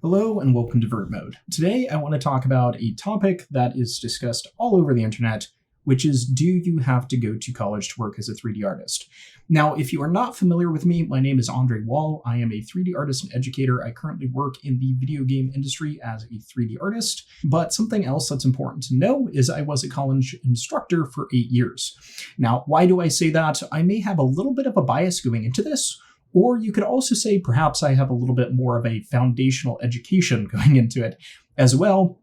Hello and welcome to Vert Mode. Today I want to talk about a topic that is discussed all over the internet, which is, do you have to go to college to work as a 3D artist? Now, if you are not familiar with me, my name is Andre Wall. I am a 3D artist and educator. I currently work in the video game industry as a 3D artist, but something else that's important to know is I was a college instructor for 8 years. Now, why do I say that? I may have a little bit of a bias going into this, or you could also say perhaps I have a little bit more of a foundational education going into it as well,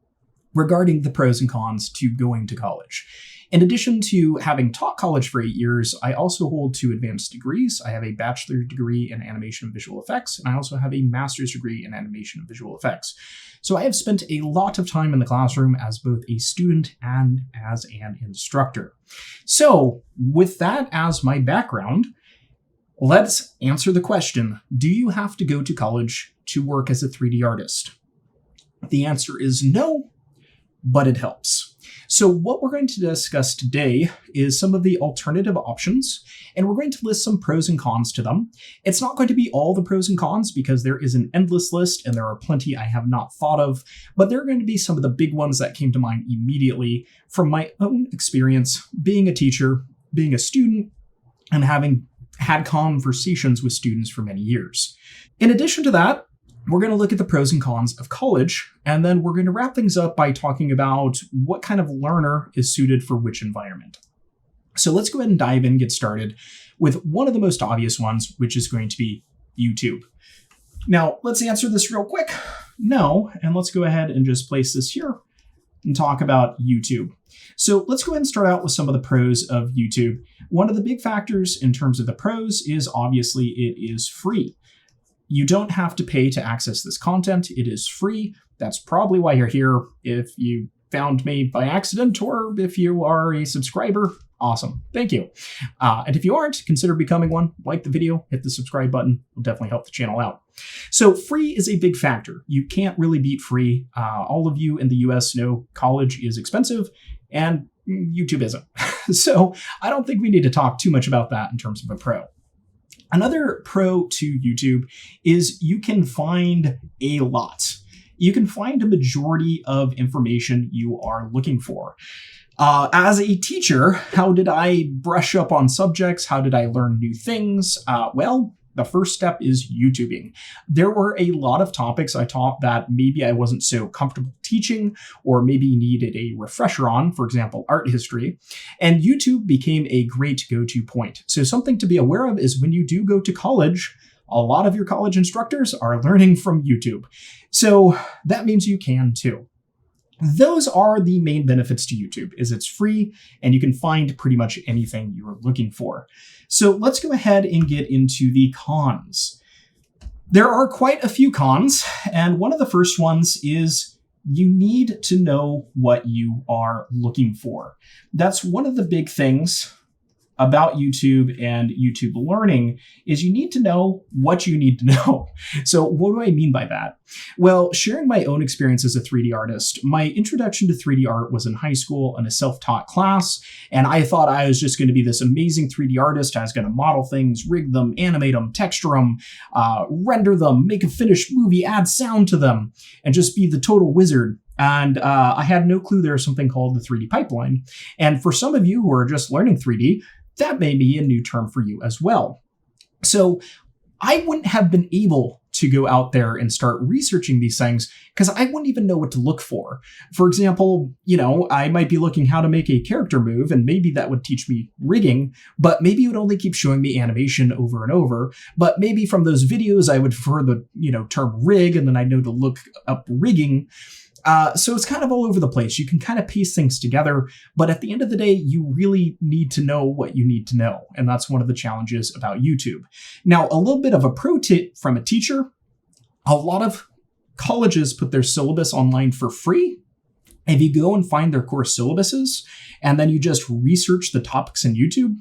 regarding the pros and cons to going to college. In addition to having taught college for 8 years, I also hold 2 advanced degrees. I have a bachelor's degree in animation and visual effects, and I also have a master's degree in animation and visual effects. So I have spent a lot of time in the classroom as both a student and as an instructor. So with that as my background, let's answer the question, do you have to go to college to work as a 3D artist? The answer is no, but it helps. So what we're going to discuss today is some of the alternative options, and we're going to list some pros and cons to them. It's not going to be all the pros and cons because there is an endless list and there are plenty I have not thought of, but there are going to be some of the big ones that came to mind immediately from my own experience being a teacher, being a student, and having had conversations with students for many years. In addition to that, we're going to look at the pros and cons of college, and then we're going to wrap things up by talking about what kind of learner is suited for which environment. So let's go ahead and dive in and get started with one of the most obvious ones, which is going to be YouTube. Now, let's answer this real quick. No, and let's go ahead and just place this here and talk about YouTube. So let's go ahead and start out with some of the pros of YouTube. One of the big factors in terms of the pros is obviously it is free. You don't have to pay to access this content. It is free. That's probably why you're here. If you found me by accident or if you are a subscriber, awesome. Thank you. And if you aren't, consider becoming one. Like the video, hit the subscribe button. It'll definitely help the channel out. So free is a big factor. You can't really beat free. All of you in the US know college is expensive and YouTube isn't. So I don't think we need to talk too much about that in terms of a pro. Another pro to YouTube is you can find a lot. You can find a majority of information you are looking for. As a teacher, how did I brush up on subjects? How did I learn new things? Well, the first step is YouTubing. There were a lot of topics I taught that maybe I wasn't so comfortable teaching or maybe needed a refresher on, for example, art history, and YouTube became a great go-to point. So something to be aware of is when you do go to college, a lot of your college instructors are learning from YouTube. So that means you can too. Those are the main benefits to YouTube, is it's free and you can find pretty much anything you're looking for. So let's go ahead and get into the cons. There are quite a few cons, and one of the first ones is you need to know what you are looking for. That's one of the big things about YouTube and YouTube learning is you need to know what you need to know. So what do I mean by that? Well, sharing my own experience as a 3D artist, my introduction to 3D art was in high school in a self-taught class, and I thought I was just going to be this amazing 3D artist. I was going to model things, rig them, animate them, texture them, render them, make a finished movie, add sound to them, and just be the total wizard. And I had no clue there was something called the 3D pipeline. And for some of you who are just learning 3D, that may be a new term for you as well. So I wouldn't have been able to go out there and start researching these things because I wouldn't even know what to look for. For example, I might be looking how to make a character move, and maybe that would teach me rigging, but maybe it would only keep showing me animation over and over. But maybe from those videos, I would prefer the term rig, and then I know to look up rigging. So it's kind of all over the place. You can kind of piece things together, but at the end of the day, you really need to know what you need to know. And that's one of the challenges about YouTube. Now, a little bit of a pro tip from a teacher. A lot of colleges put their syllabus online for free. If you go and find their course syllabuses, and then you just research the topics in YouTube,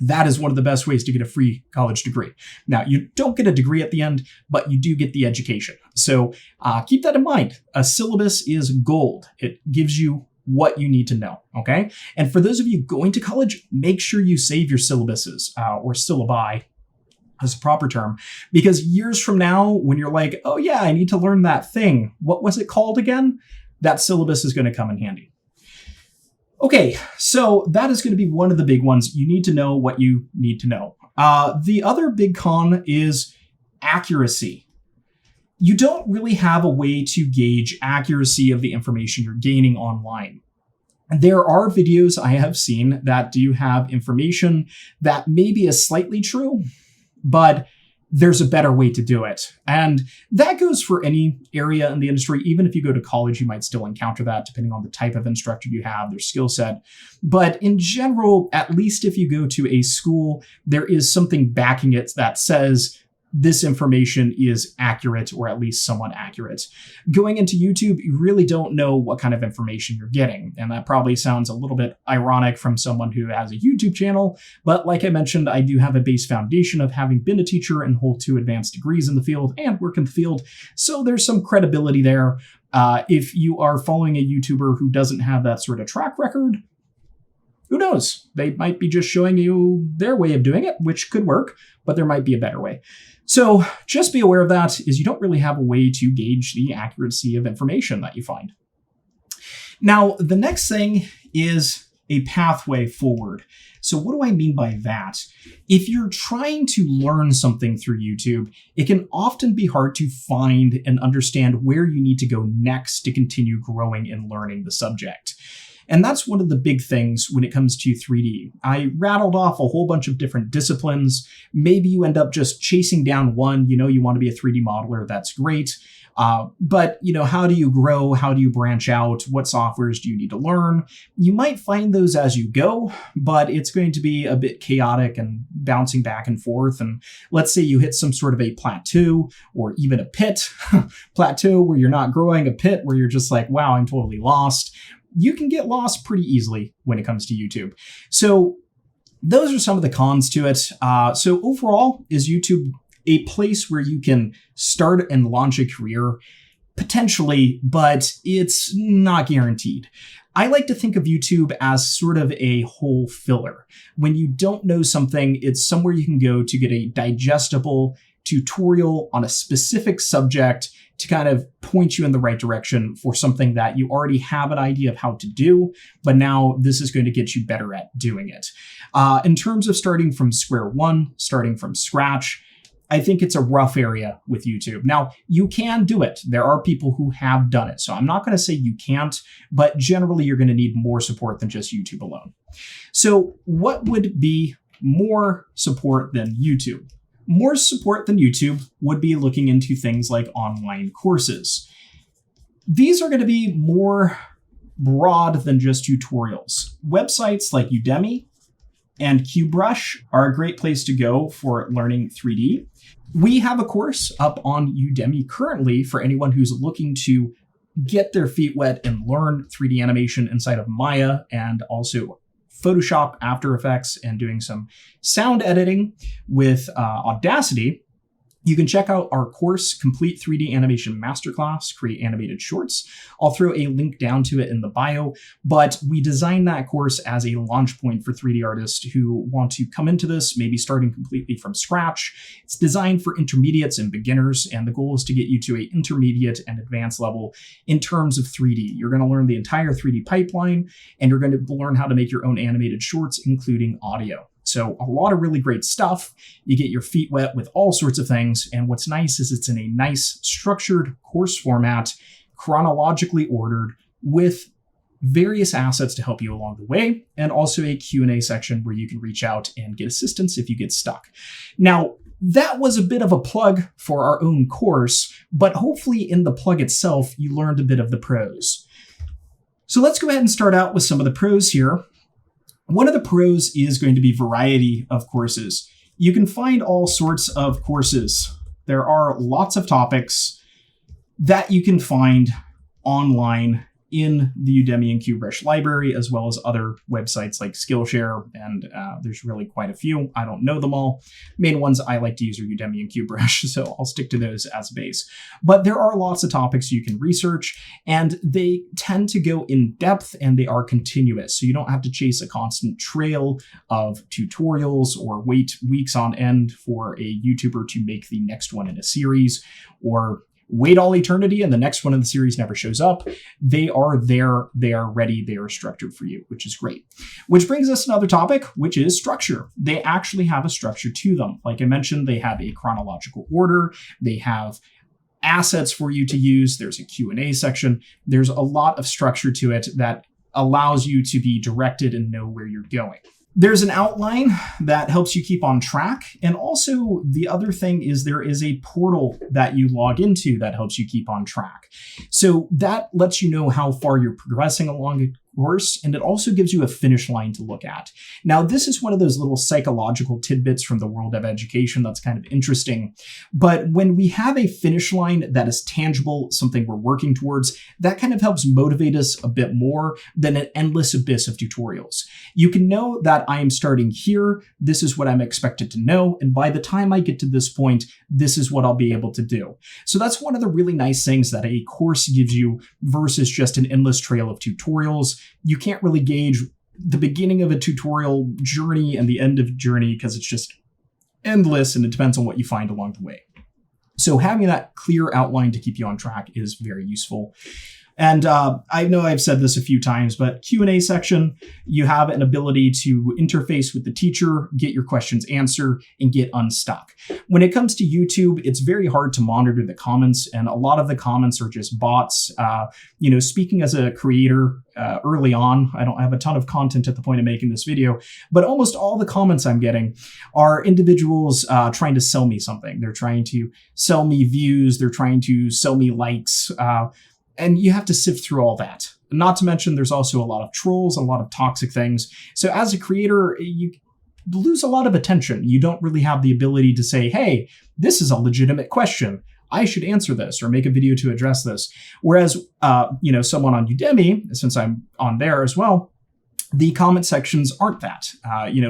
that is one of the best ways to get a free college degree. Now, you don't get a degree at the end, but you do get the education. So keep that in mind. A syllabus is gold. It gives you what you need to know, okay? And for those of you going to college, make sure you save your syllabuses or syllabi as a proper term, because years from now, when you're like, oh yeah, I need to learn that thing, what was it called again? That syllabus is going to come in handy. Okay, so that is going to be one of the big ones. You need to know what you need to know. The other big con is accuracy. You don't really have a way to gauge accuracy of the information you're gaining online. There are videos I have seen that do have information that maybe is slightly true, but there's a better way to do it. And that goes for any area in the industry. Even if you go to college, you might still encounter that depending on the type of instructor you have, their skill set. But in general, at least if you go to a school, there is something backing it that says this information is accurate, or at least somewhat accurate. Going into YouTube, you really don't know what kind of information you're getting. And that probably sounds a little bit ironic from someone who has a YouTube channel. But like I mentioned, I do have a base foundation of having been a teacher and hold 2 advanced degrees in the field and work in the field. So there's some credibility there. If you are following a YouTuber who doesn't have that sort of track record, who knows? They might be just showing you their way of doing it, which could work, but there might be a better way. So just be aware of that, is you don't really have a way to gauge the accuracy of information that you find. Now, the next thing is a pathway forward. So what do I mean by that? If you're trying to learn something through YouTube, it can often be hard to find and understand where you need to go next to continue growing and learning the subject. And that's one of the big things when it comes to 3D. I rattled off a whole bunch of different disciplines. Maybe you end up just chasing down one. You know, you want to be a 3D modeler. That's great. But, you know, how do you grow? How do you branch out? What softwares do you need to learn? You might find those as you go, but it's going to be a bit chaotic and bouncing back and forth. And let's say you hit some sort of a plateau or even a pit, plateau where you're not growing, a pit where you're just like, wow, I'm totally lost. You can get lost pretty easily when it comes to YouTube. So those are some of the cons to it. So overall, is YouTube a place where you can start and launch a career? Potentially, but it's not guaranteed. I like to think of YouTube as sort of a hole filler. When you don't know something, it's somewhere you can go to get a digestible tutorial on a specific subject to kind of point you in the right direction for something that you already have an idea of how to do, but now this is going to get you better at doing it. In terms of starting from square one, starting from scratch, I think it's a rough area with YouTube. Now, you can do it. There are people who have done it. So I'm not going to say you can't, but generally you're going to need more support than just YouTube alone. So what would be more support than YouTube? More support than YouTube would be looking into things like online courses. These are going to be more broad than just tutorials. Websites like Udemy and QBrush are a great place to go for learning 3D. We have a course up on Udemy currently for anyone who's looking to get their feet wet and learn 3D animation inside of Maya and also Photoshop, After Effects, and doing some sound editing with Audacity. You can check out our course, Complete 3D Animation Masterclass, Create Animated Shorts. I'll throw a link down to it in the bio, but we designed that course as a launch point for 3D artists who want to come into this, maybe starting completely from scratch. It's designed for intermediates and beginners, and the goal is to get you to an intermediate and advanced level in terms of 3D. You're going to learn the entire 3D pipeline, and you're going to learn how to make your own animated shorts, including audio. So a lot of really great stuff. You get your feet wet with all sorts of things. And what's nice is it's in a nice structured course format, chronologically ordered, with various assets to help you along the way, and also a Q&A section where you can reach out and get assistance if you get stuck. Now, that was a bit of a plug for our own course, but hopefully in the plug itself, you learned a bit of the pros. So let's go ahead and start out with some of the pros here. One of the pros is going to be variety of courses. You can find all sorts of courses. There are lots of topics that you can find online in the Udemy and QBrush library, as well as other websites like Skillshare, and there's really quite a few. I don't know them all. Main ones I like to use are Udemy and QBrush, so I'll stick to those as base. But there are lots of topics you can research, and they tend to go in depth, and they are continuous, so you don't have to chase a constant trail of tutorials or wait weeks on end for a YouTuber to make the next one in a series, or wait all eternity and the next one in the series never shows up. They are there, they are ready, they are structured for you, which is great. Which brings us to another topic, which is structure. They actually have a structure to them. Like I mentioned, they have a chronological order, they have assets for you to use, there's a Q&A section, there's a lot of structure to it that allows you to be directed and know where you're going. There's an outline that helps you keep on track. And also the other thing is there is a portal that you log into that helps you keep on track. So that lets you know how far you're progressing along a course, and it also gives you a finish line to look at. Now, this is one of those little psychological tidbits from the world of education that's kind of interesting. But when we have a finish line that is tangible, something we're working towards, that kind of helps motivate us a bit more than an endless abyss of tutorials. You can know that I am starting here, this is what I'm expected to know, and by the time I get to this point, this is what I'll be able to do. So that's one of the really nice things that a course gives you versus just an endless trail of tutorials. You can't really gauge the beginning of a tutorial journey and the end of journey because it's just endless, and it depends on what you find along the way. So having that clear outline to keep you on track is very useful. And I know I've said this a few times, but Q&A section, you have an ability to interface with the teacher, get your questions answered, and get unstuck. When it comes to YouTube, it's very hard to monitor the comments, and a lot of the comments are just bots. Speaking as a creator early on, I don't have a ton of content at the point of making this video, but almost all the comments I'm getting are individuals trying to sell me something. They're trying to sell me views. They're trying to sell me likes. And you have to sift through all that. Not to mention, there's also a lot of trolls, a lot of toxic things. So as a creator, you lose a lot of attention. You don't really have the ability to say, hey, this is a legitimate question. I should answer this or make a video to address this. Whereas, someone on Udemy, since I'm on there as well, the comment sections aren't that.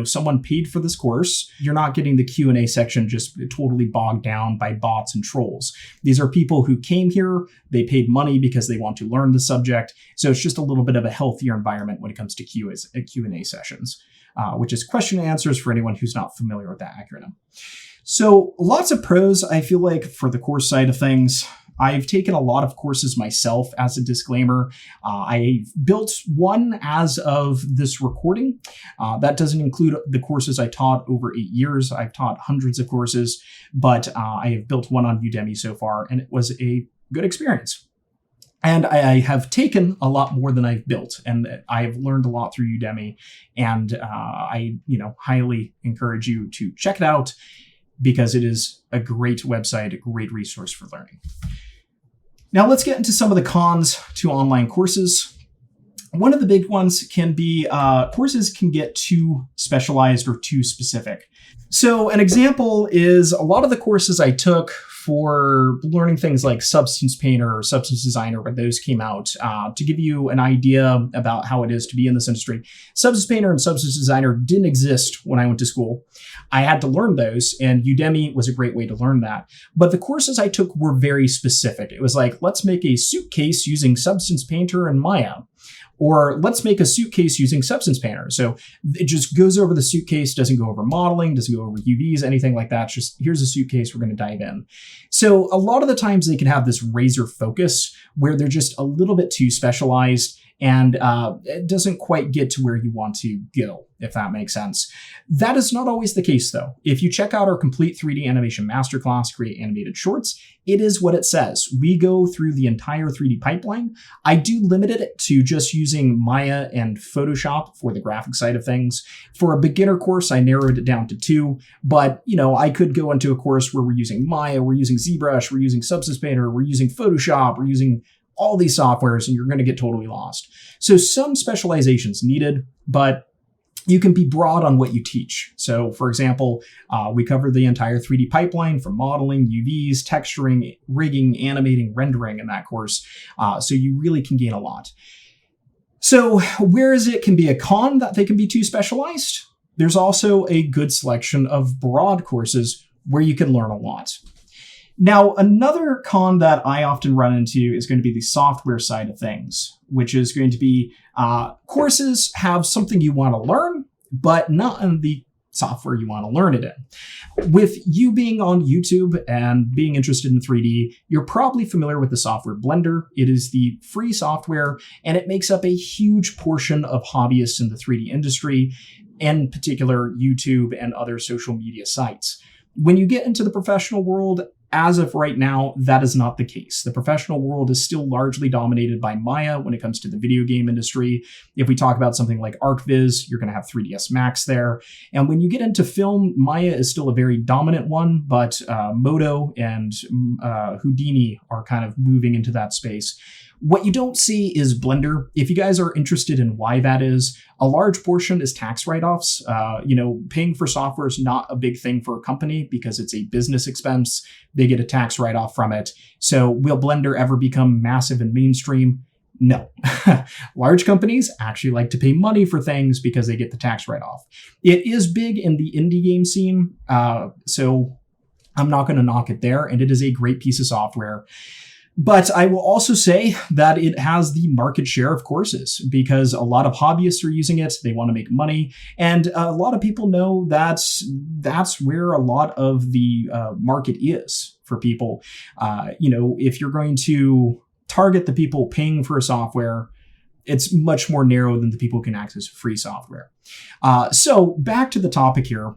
Someone paid for this course. You're not getting the Q&A section just totally bogged down by bots and trolls. These are people who came here, they paid money because they want to learn the subject. So it's just a little bit of a healthier environment when it comes to Q&A sessions, which is question and answers for anyone who's not familiar with that acronym. So lots of pros, I feel like, for the course side of things. I've taken a lot of courses myself as a disclaimer. I built one as of this recording. That doesn't include the courses I taught over 8 years. I've taught hundreds of courses, but I have built one on Udemy so far, and it was a good experience. And I have taken a lot more than I've built, and I have learned a lot through Udemy, and I highly encourage you to check it out because it is a great website, a great resource for learning. Now let's get into some of the cons to online courses. One of the big ones can be courses can get too specialized or too specific. So an example is a lot of the courses I took for learning things like Substance Painter or Substance Designer when those came out. To give you an idea about how it is to be in this industry, Substance Painter and Substance Designer didn't exist when I went to school. I had to learn those, and Udemy was a great way to learn that. But the courses I took were very specific. It was like, let's make a suitcase using Substance Painter and Maya. Or let's make a suitcase using Substance Painter. So it just goes over the suitcase, doesn't go over modeling, doesn't go over UVs, anything like that. It's just, here's a suitcase, we're going to dive in. So a lot of the times they can have this razor focus where they're just a little bit too specialized, and it doesn't quite get to where you want to go, if that makes sense. That is not always the case, though. If you check out our complete 3D animation masterclass, Create Animated Shorts, it is what it says. We go through the entire 3D pipeline. I do limit it to just using Maya and Photoshop for the graphic side of things. For a beginner course, I narrowed it down to 2, but I could go into a course where we're using Maya, we're using ZBrush, we're using Substance Painter, we're using Photoshop, we're using all these softwares, and you're going to get totally lost. So some specializations needed, but you can be broad on what you teach. So, for example, we cover the entire 3D pipeline from modeling, UVs, texturing, rigging, animating, rendering in that course. So you really can gain a lot. So whereas it can be a con that they can be too specialized, there's also a good selection of broad courses where you can learn a lot. Now, another con that I often run into is going to be the software side of things, which is going to be courses have something you want to learn, but not in the software you want to learn it in. With you being on YouTube and being interested in 3D, you're probably familiar with the software Blender. It is the free software, and it makes up a huge portion of hobbyists in the 3D industry, in particular YouTube and other social media sites. When you get into the professional world, as of right now, that is not the case. The professional world is still largely dominated by Maya when it comes to the video game industry. If we talk about something like ArcViz, you're going to have 3ds Max there. And when you get into film, Maya is still a very dominant one, but Modo and Houdini are kind of moving into that space. What you don't see is Blender. If you guys are interested in why that is, a large portion is tax write-offs. Paying for software is not a big thing for a company because it's a business expense. They get a tax write-off from it. So will Blender ever become massive and mainstream? No. Large companies actually like to pay money for things because they get the tax write-off. It is big in the indie game scene, so I'm not going to knock it there, and it is a great piece of software. But I will also say that it has the market share of courses because a lot of hobbyists are using it. They want to make money. And a lot of people know that that's where a lot of the market is for people. If you're going to target the people paying for software, it's much more narrow than the people who can access free software. So back to the topic here.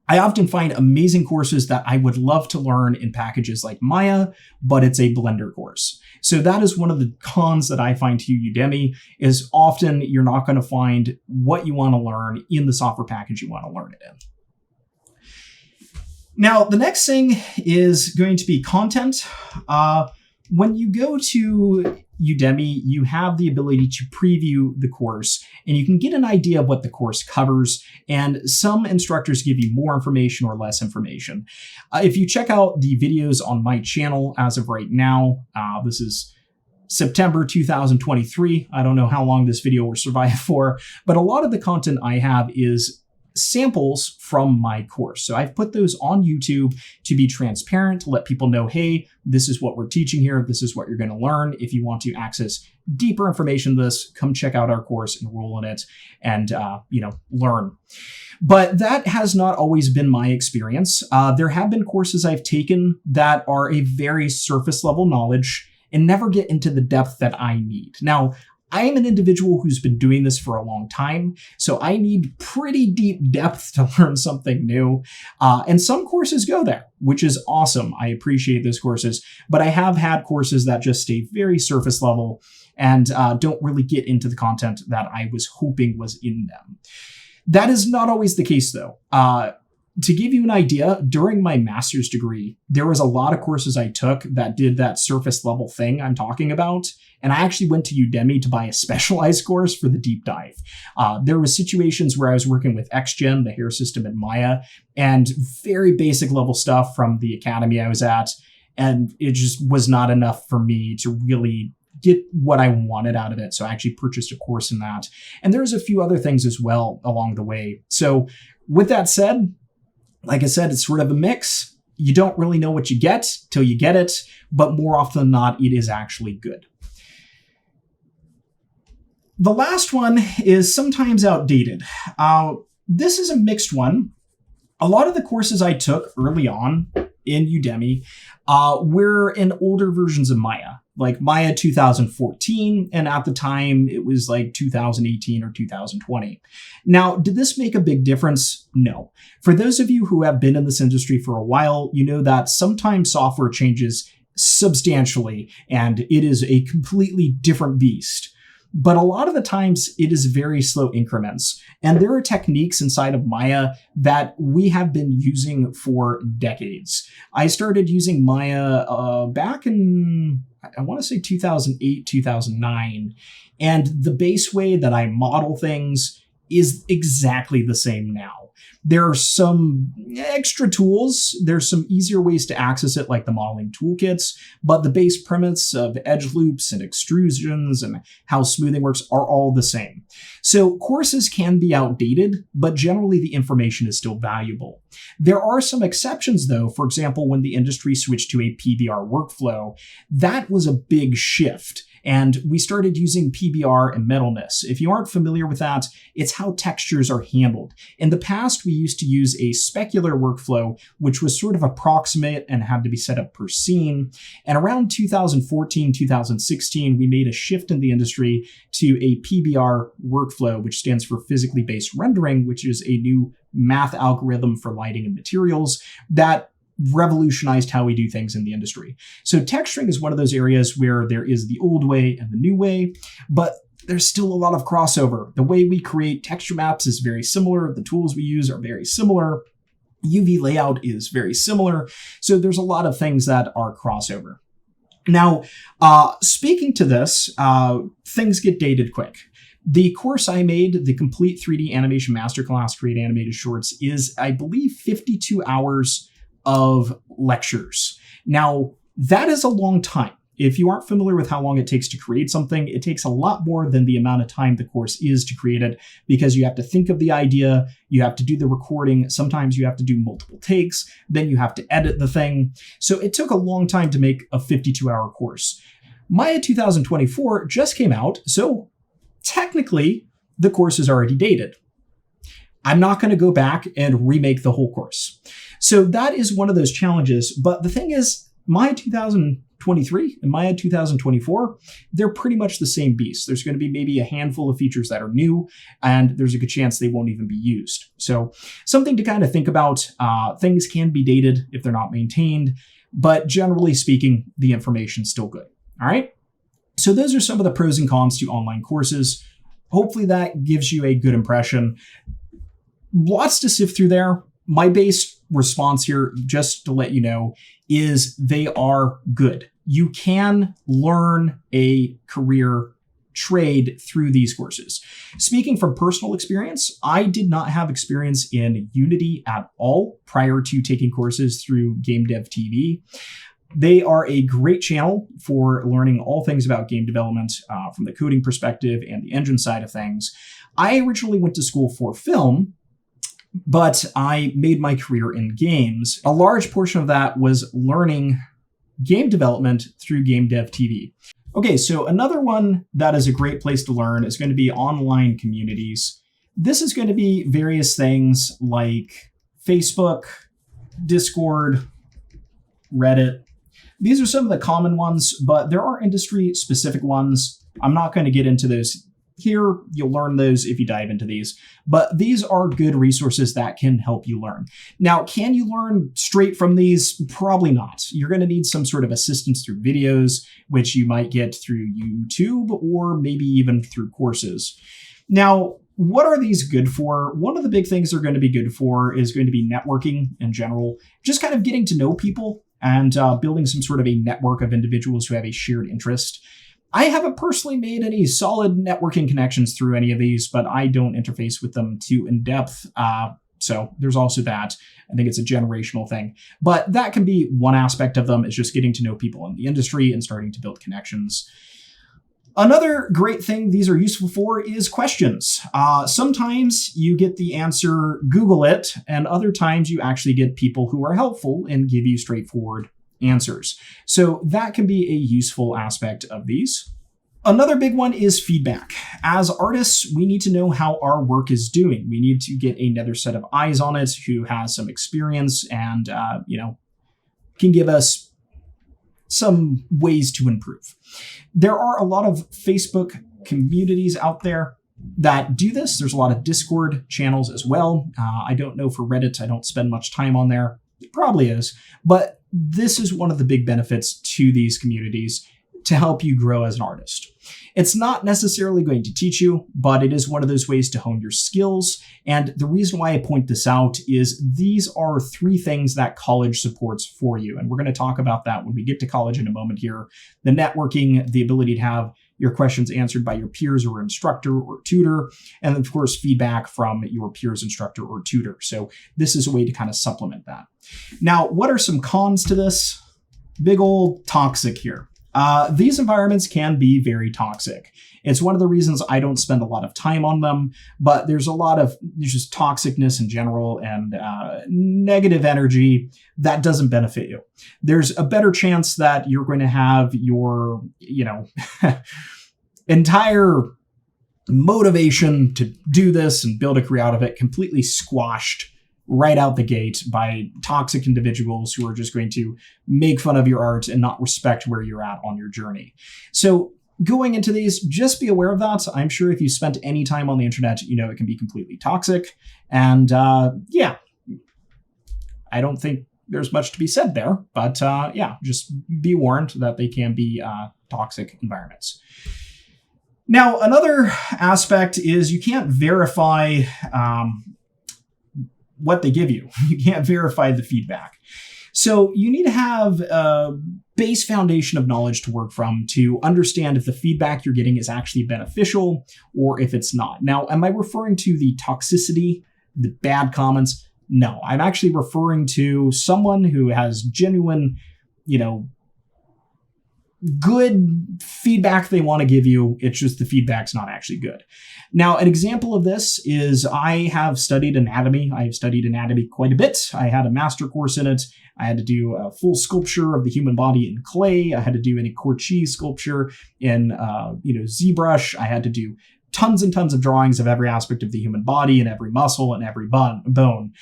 I often find amazing courses that I would love to learn in packages like Maya, but it's a Blender course. So that is one of the cons that I find to Udemy is often you're not going to find what you want to learn in the software package you want to learn it in. Now, the next thing is going to be content. When you go to Udemy, you have the ability to preview the course and you can get an idea of what the course covers. And some instructors give you more information or less information. If you check out the videos on my channel as of right now, this is September 2023. I don't know how long this video will survive for, but a lot of the content I have is samples from my course. So I've put those on YouTube to be transparent, to let people know, hey, this is what we're teaching here. This is what you're going to learn. If you want to access deeper information on this, come check out our course, enroll in it, and learn. But that has not always been my experience. There have been courses I've taken that are a very surface level knowledge and never get into the depth that I need. Now, I am an individual who's been doing this for a long time, so I need pretty deep depth to learn something new. And some courses go there, which is awesome. I appreciate those courses, but I have had courses that just stay very surface level and don't really get into the content that I was hoping was in them. That is not always the case, though. To give you an idea, during my master's degree, there was a lot of courses I took that did that surface level thing I'm talking about. And I actually went to Udemy to buy a specialized course for the deep dive. There was situations where I was working with XGen, the hair system in Maya, and very basic level stuff from the academy I was at. And it just was not enough for me to really get what I wanted out of it. So I actually purchased a course in that. And there's a few other things as well along the way. So with that said, like I said, it's sort of a mix. You don't really know what you get till you get it, but more often than not, it is actually good. The last one is sometimes outdated. This is a mixed one. A lot of the courses I took early on in Udemy were in older versions of Maya, like Maya 2014, and at the time it was like 2018 or 2020. Now, did this make a big difference? No. For those of you who have been in this industry for a while, you know that sometimes software changes substantially and it is a completely different beast. But a lot of the times it is very slow increments. And there are techniques inside of Maya that we have been using for decades. I started using Maya back in, I want to say 2008, 2009. And the base way that I model things is exactly the same now. There are some extra tools. There's some easier ways to access it, like the modeling toolkits, but the base premise of edge loops and extrusions and how smoothing works are all the same. So courses can be outdated, but generally the information is still valuable. There are some exceptions though. For example, when the industry switched to a PBR workflow, that was a big shift. And we started using PBR and metalness. If you aren't familiar with that, it's how textures are handled. In the past, we used to use a specular workflow, which was sort of approximate and had to be set up per scene. And around 2014, 2016, we made a shift in the industry to a PBR workflow, which stands for physically based rendering, which is a new math algorithm for lighting and materials that revolutionized how we do things in the industry. So texturing is one of those areas where there is the old way and the new way, but there's still a lot of crossover. The way we create texture maps is very similar. The tools we use are very similar. UV layout is very similar. So there's a lot of things that are crossover. Now, speaking to this, things get dated quick. The course I made, the Complete 3D Animation Masterclass Create Animated Shorts, is, I believe, 52 hours of lectures. Now, that is a long time. If you aren't familiar with how long it takes to create something, it takes a lot more than the amount of time the course is to create it, because you have to think of the idea, you have to do the recording, sometimes you have to do multiple takes, then you have to edit the thing. So it took a long time to make a 52-hour course. Maya 2024 just came out, so technically the course is already dated. I'm not going to go back and remake the whole course. So that is one of those challenges. But the thing is, Maya 2023 and Maya 2024, they're pretty much the same beast. There's going to be maybe a handful of features that are new, and there's a good chance they won't even be used. So something to kind of think about. Things can be dated if they're not maintained, but generally speaking, the information's still good. All right. So those are some of the pros and cons to online courses. Hopefully that gives you a good impression. Lots to sift through there. My base response here, just to let you know, is they are good. You can learn a career trade through these courses. Speaking from personal experience, I did not have experience in Unity at all prior to taking courses through Game Dev TV. They are a great channel for learning all things about game development from the coding perspective and the engine side of things. I originally went to school for film, but I made my career in games. A large portion of that was learning game development through Game Dev TV. Okay, so another one that is a great place to learn is going to be online communities. This is going to be various things like Facebook, Discord, Reddit. These are some of the common ones, but there are industry-specific ones. I'm not going to get into those here. You'll learn those if you dive into these. But these are good resources that can help you learn. Now, can you learn straight from these? Probably not. You're going to need some sort of assistance through videos, which you might get through YouTube or maybe even through courses. Now, what are these good for? One of the big things they're going to be good for is going to be networking in general, just kind of getting to know people and building some sort of a network of individuals who have a shared interest. I haven't personally made any solid networking connections through any of these, but I don't interface with them too in depth. So there's also that. I think it's a generational thing. But that can be one aspect of them, is just getting to know people in the industry and starting to build connections. Another great thing these are useful for is questions. Sometimes you get the answer, Google it, and other times you actually get people who are helpful and give you straightforward answers. So that can be a useful aspect of these. Another big one is feedback. As artists, we need to know how our work is doing. We need to get another set of eyes on it who has some experience and, can give us some ways to improve. There are a lot of Facebook communities out there that do this. There's a lot of Discord channels as well. I don't know for Reddit. I don't spend much time on there. It probably is. But this is one of the big benefits to these communities to help you grow as an artist. It's not necessarily going to teach you, but it is one of those ways to hone your skills. And the reason why I point this out is these are 3 things that college supports for you. And we're going to talk about that when we get to college in a moment here. The networking, the ability to have your questions answered by your peers or instructor or tutor, and of course, feedback from your peers, instructor, or tutor. So this is a way to kind of supplement that. Now, what are some cons to this? Big old toxic here. These environments can be very toxic. It's one of the reasons I don't spend a lot of time on them, but there's just toxicness in general and negative energy that doesn't benefit you. There's a better chance that you're going to have your, entire motivation to do this and build a career out of it completely squashed right out the gate by toxic individuals who are just going to make fun of your art and not respect where you're at on your journey. So going into these, just be aware of that. I'm sure if you spent any time on the internet, it can be completely toxic. And I don't think there's much to be said there, but just be warned that they can be toxic environments. Now, another aspect is you can't verify what they give you. You can't verify the feedback. So you need to have a base foundation of knowledge to work from to understand if the feedback you're getting is actually beneficial or if it's not. Now, am I referring to the toxicity, the bad comments? No, I'm actually referring to someone who has genuine, good feedback they want to give you. It's just the feedback's not actually good. Now, an example of this is I have studied anatomy. I've studied anatomy quite a bit. I had a master course in it. I had to do a full sculpture of the human body in clay. I had to do any Corchi sculpture in, ZBrush. I had to do tons and tons of drawings of every aspect of the human body and every muscle and every bone.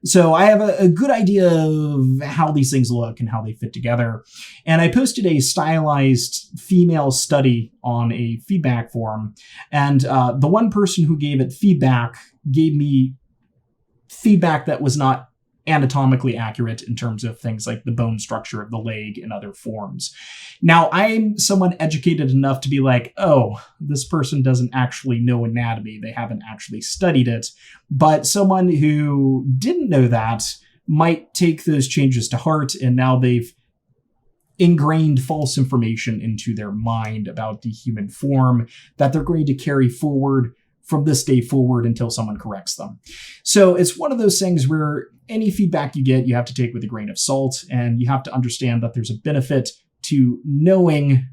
So I have a good idea of how these things look and how they fit together. And I posted a stylized female study on a feedback forum. And the one person who gave it feedback gave me feedback that was not anatomically accurate in terms of things like the bone structure of the leg and other forms. Now, I'm someone educated enough to be like, oh, this person doesn't actually know anatomy. They haven't actually studied it. But someone who didn't know that might take those changes to heart, and now they've ingrained false information into their mind about the human form that they're going to carry forward from this day forward until someone corrects them. So it's one of those things where any feedback you get, you have to take with a grain of salt, and you have to understand that there's a benefit to knowing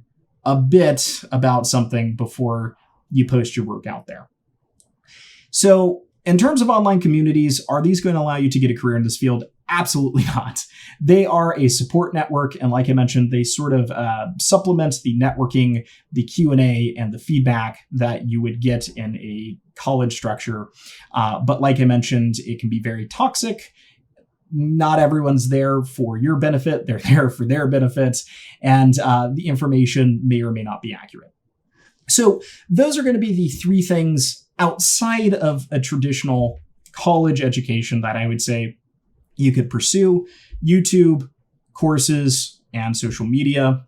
a bit about something before you post your work out there. So in terms of online communities, are these going to allow you to get a career in this field? Absolutely not. They are a support network, and like I mentioned, they sort of supplement the networking, the Q&A, and the feedback that you would get in a college structure. But like I mentioned, it can be very toxic. Not everyone's there for your benefit. They're there for their benefits, and the information may or may not be accurate. So those are going to be the three things outside of a traditional college education that I would say you could pursue: YouTube, courses, and social media.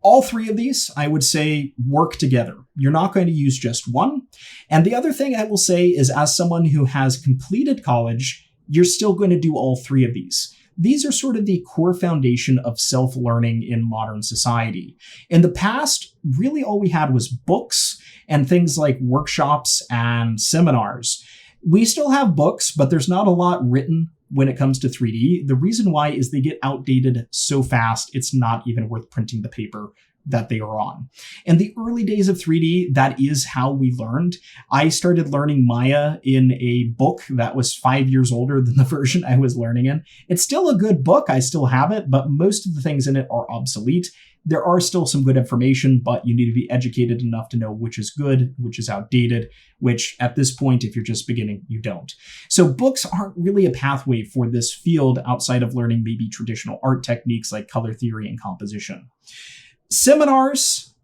All three of these, I would say, work together. You're not going to use just one. And the other thing I will say is, as someone who has completed college, you're still going to do all three of these. These are sort of the core foundation of self-learning in modern society. In the past, really all we had was books and things like workshops and seminars. We still have books, but there's not a lot written when it comes to 3D. The reason why is they get outdated so fast, it's not even worth printing the paper that they are on. In the early days of 3D, that is how we learned. I started learning Maya in a book that was 5 years older than the version I was learning in. It's still a good book. I still have it, but most of the things in it are obsolete. There are still some good information, but you need to be educated enough to know which is good, which is outdated, which at this point, if you're just beginning, you don't. So books aren't really a pathway for this field outside of learning maybe traditional art techniques like color theory and composition. Seminars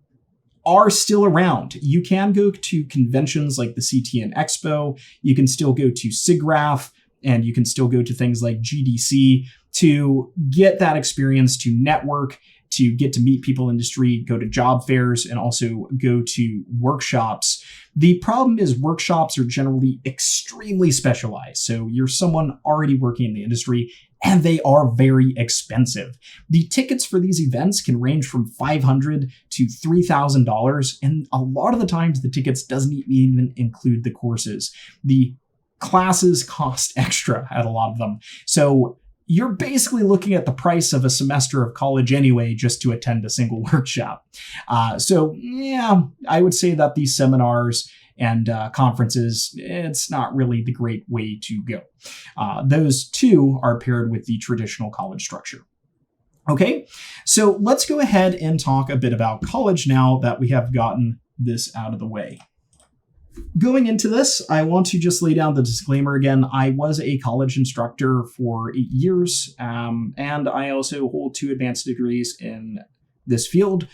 are still around. You can go to conventions like the CTN Expo. You can still go to SIGGRAPH, and you can still go to things like GDC to get that experience, to network, to get to meet people in the industry, go to job fairs, and also go to workshops. The problem is workshops are generally extremely specialized. So you're someone already working in the industry, and they are very expensive. The tickets for these events can range from $500 to $3,000, and a lot of the times the tickets doesn't even include the courses. The classes cost extra at a lot of them. So you're basically looking at the price of a semester of college anyway, just to attend a single workshop. So yeah, I would say that these seminars and conferences, it's not really the great way to go. Those two are paired with the traditional college structure. Okay, so let's go ahead and talk a bit about college now that we have gotten this out of the way. Going into this, I want to just lay down the disclaimer again. I was a college instructor for 8 years, and I also hold 2 advanced degrees in this field,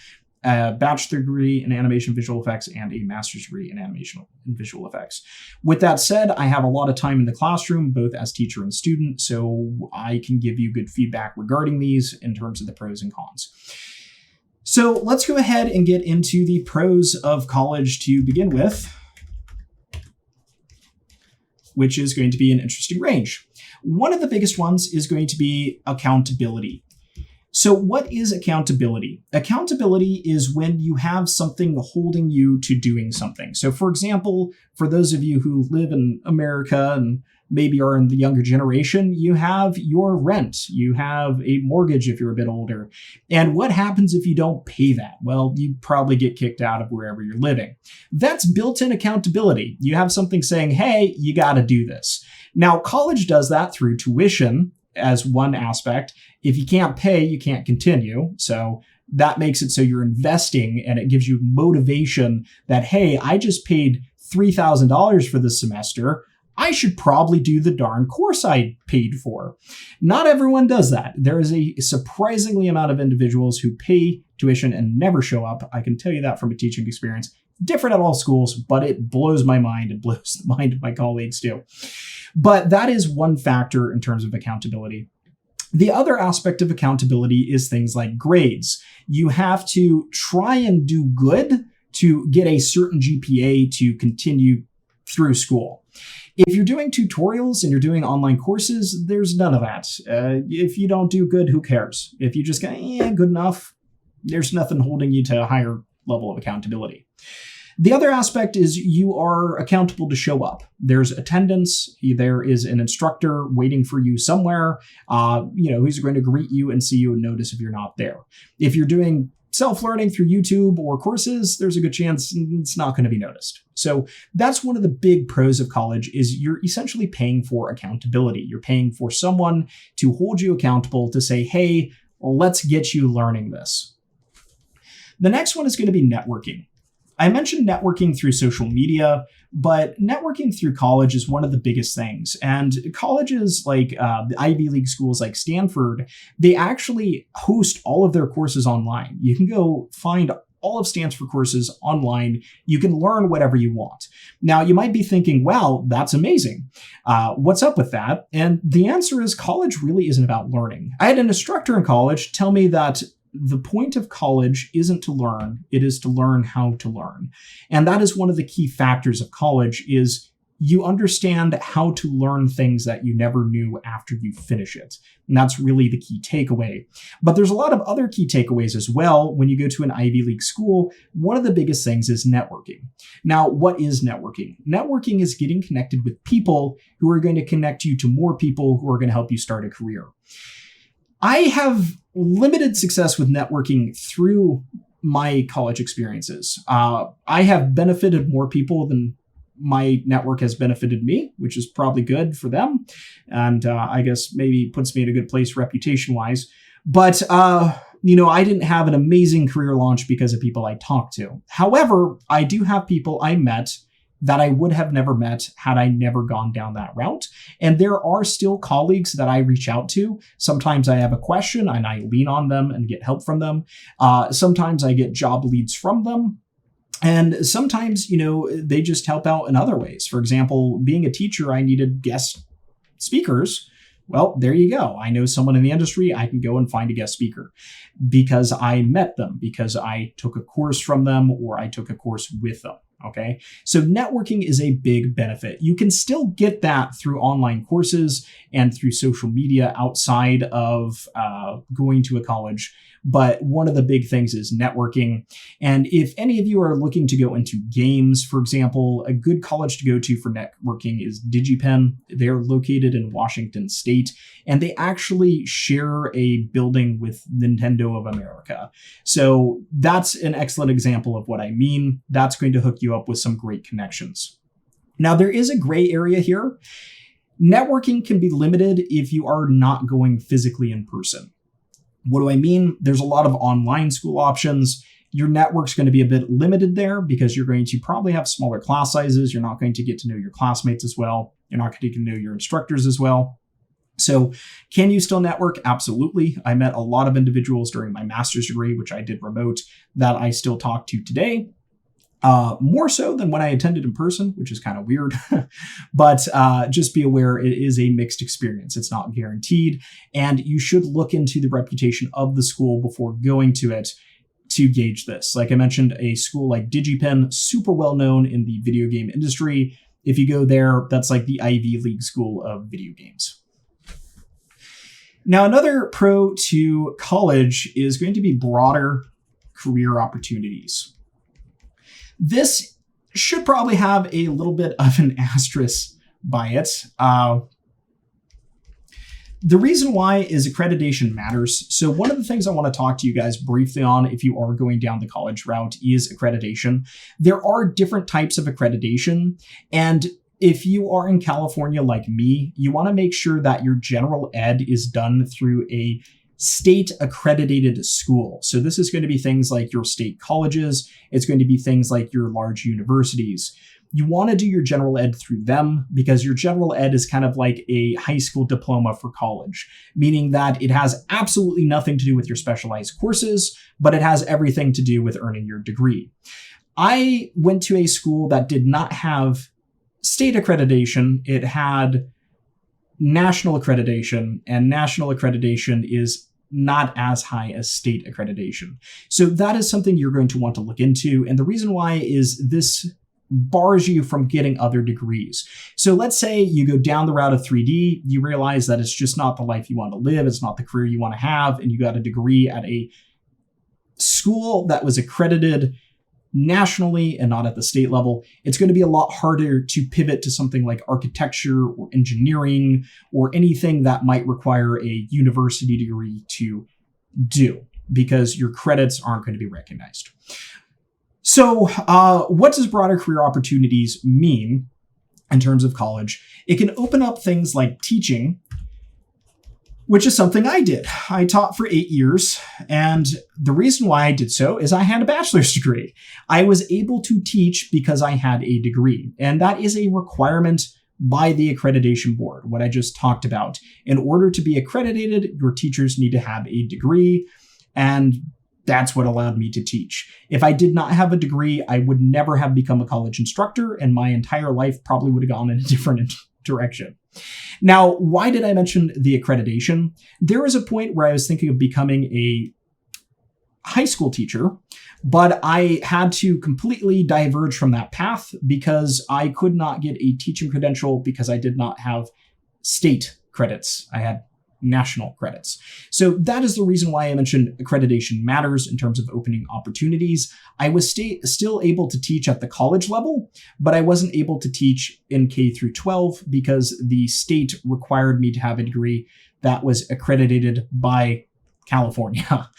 a bachelor degree in animation visual effects and a master's degree in animation and visual effects. With that said, I have a lot of time in the classroom, both as teacher and student, so I can give you good feedback regarding these in terms of the pros and cons. So let's go ahead and get into the pros of college to begin with, which is going to be an interesting range. One of the biggest ones is going to be accountability. So what is accountability? Accountability is when you have something holding you to doing something. So for example, for those of you who live in America and maybe are in the younger generation, you have your rent, you have a mortgage if you're a bit older. And what happens if you don't pay that? Well, you probably get kicked out of wherever you're living. That's built-in accountability. You have something saying, hey, you got to do this. Now, college does that through tuition as one aspect. If you can't pay, you can't continue. So that makes it so you're investing, and it gives you motivation that, hey, I just paid $3,000 for this semester. I should probably do the darn course I paid for. Not everyone does that. There is a surprisingly amount of individuals who pay tuition and never show up. I can tell you that from a teaching experience. Different at all schools, but it blows my mind. It blows the mind of my colleagues too. But that is one factor in terms of accountability. The other aspect of accountability is things like grades. You have to try and do good to get a certain GPA to continue through school. If you're doing tutorials and you're doing online courses, there's none of that. If you don't do good, who cares? If you just go, good enough, there's nothing holding you to a higher level of accountability. The other aspect is you are accountable to show up. There's attendance. There is an instructor waiting for you somewhere, who's going to greet you and see you and notice if you're not there. If you're doing self-learning through YouTube or courses, there's a good chance it's not going to be noticed. So that's one of the big pros of college is you're essentially paying for accountability. You're paying for someone to hold you accountable to say, hey, let's get you learning this. The next one is going to be networking. I mentioned networking through social media, but networking through college is one of the biggest things. And colleges like the Ivy League schools like Stanford, they actually host all of their courses online. You can go find all of Stanford courses online. You can learn whatever you want. Now, you might be thinking, wow, that's amazing. What's up with that? And the answer is college really isn't about learning. I had an instructor in college tell me that the point of college isn't to learn, it is to learn how to learn. And that is one of the key factors of college is you understand how to learn things that you never knew after you finish it. And that's really the key takeaway. But there's a lot of other key takeaways as well. When you go to an Ivy League school, one of the biggest things is networking. Now, what is networking? Networking is getting connected with people who are going to connect you to more people who are going to help you start a career. I have limited success with networking through my college experiences. I have benefited more people than my network has benefited me, which is probably good for them. And I guess maybe puts me in a good place reputation-wise. But, I didn't have an amazing career launch because of people I talked to. However, I do have people I met that I would have never met had I never gone down that route. And there are still colleagues that I reach out to. Sometimes I have a question and I lean on them and get help from them. Sometimes I get job leads from them. And sometimes, they just help out in other ways. For example, being a teacher, I needed guest speakers. Well, there you go. I know someone in the industry. I can go and find a guest speaker because I met them, because I took a course from them, or I took a course with them. Okay. So networking is a big benefit. You can still get that through online courses and through social media outside of going to a college. But one of the big things is networking. And if any of you are looking to go into games, for example, a good college to go to for networking is DigiPen. They're located in Washington State, and they actually share a building with Nintendo of America. So that's an excellent example of what I mean. That's going to hook you up with some great connections. Now, there is a gray area here. Networking can be limited if you are not going physically in person. What do I mean? There's a lot of online school options. Your network's going to be a bit limited there because you're going to probably have smaller class sizes. You're not going to get to know your classmates as well. You're not going to get to know your instructors as well. So can you still network? Absolutely. I met a lot of individuals during my master's degree, which I did remote, that I still talk to today. More so than when I attended in person, which is kind of weird. But just be aware, it is a mixed experience. It's not guaranteed. And you should look into the reputation of the school before going to it to gauge this. Like I mentioned, a school like DigiPen, super well known in the video game industry. If you go there, that's like the Ivy League school of video games. Now, another pro to college is going to be broader career opportunities. This should probably have a little bit of an asterisk by it. The reason why is accreditation matters. So one of the things I want to talk to you guys briefly on if you are going down the college route is accreditation. There are different types of accreditation, and if you are in California like me, you want to make sure that your general ed is done through a state accredited school. So this is going to be things like your state colleges. It's going to be things like your large universities. You want to do your general ed through them because your general ed is kind of like a high school diploma for college, meaning that it has absolutely nothing to do with your specialized courses, but it has everything to do with earning your degree. I went to a school that did not have state accreditation. It had national accreditation, and national accreditation is not as high as state accreditation. So that is something you're going to want to look into. And the reason why is this bars you from getting other degrees. So let's say you go down the route of 3D, you realize that it's just not the life you want to live, it's not the career you want to have, and you got a degree at a school that was accredited nationally and not at the state level. It's going to be a lot harder to pivot to something like architecture or engineering or anything that might require a university degree to do because your credits aren't going to be recognized. So what does broader career opportunities mean in terms of college? It can open up things like teaching, which is something I did. I taught for 8 years, and the reason why I did so is I had a bachelor's degree. I was able to teach because I had a degree, and that is a requirement by the accreditation board, what I just talked about. In order to be accredited, your teachers need to have a degree, and that's what allowed me to teach. If I did not have a degree, I would never have become a college instructor, and my entire life probably would have gone in a different direction. Now, why did I mention the accreditation? There was a point where I was thinking of becoming a high school teacher, but I had to completely diverge from that path because I could not get a teaching credential because I did not have state credits. I had national credits. So that is the reason why I mentioned accreditation matters in terms of opening opportunities. I was still able to teach at the college level, but I wasn't able to teach in K through 12 because the state required me to have a degree that was accredited by California.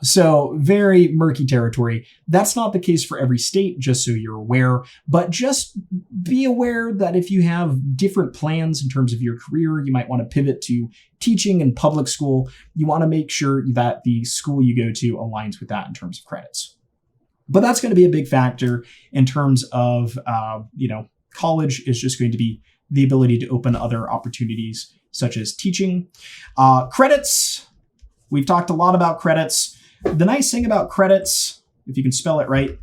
So very murky territory. That's not the case for every state, just so you're aware, but just be aware that if you have different plans in terms of your career, you might want to pivot to teaching in public school. You want to make sure that the school you go to aligns with that in terms of credits. But that's going to be a big factor in terms of, college is just going to be the ability to open other opportunities such as teaching. Credits. We've talked a lot about credits. The nice thing about credits, if you can spell it right,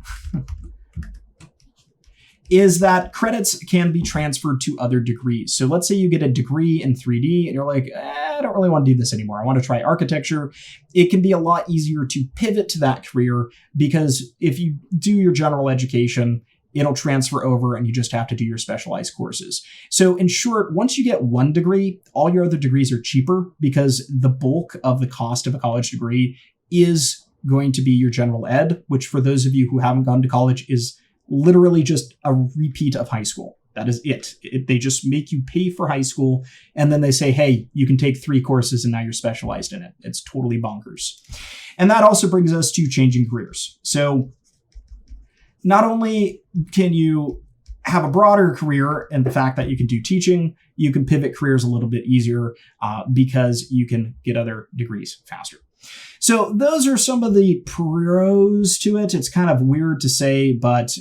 is that credits can be transferred to other degrees. So let's say you get a degree in 3D and you're like, I don't really want to do this anymore. I want to try architecture. It can be a lot easier to pivot to that career because if you do your general education, it'll transfer over and you just have to do your specialized courses. So in short, once you get one degree, all your other degrees are cheaper because the bulk of the cost of a college degree is going to be your general ed, which for those of you who haven't gone to college is literally just a repeat of high school. That is it. They just make you pay for high school and then they say, hey, you can take 3 courses and now you're specialized in it. It's totally bonkers. And that also brings us to changing careers. So not only can you have a broader career in the fact that you can do teaching, you can pivot careers a little bit easier because you can get other degrees faster. So those are some of the pros to it. It's kind of weird to say, but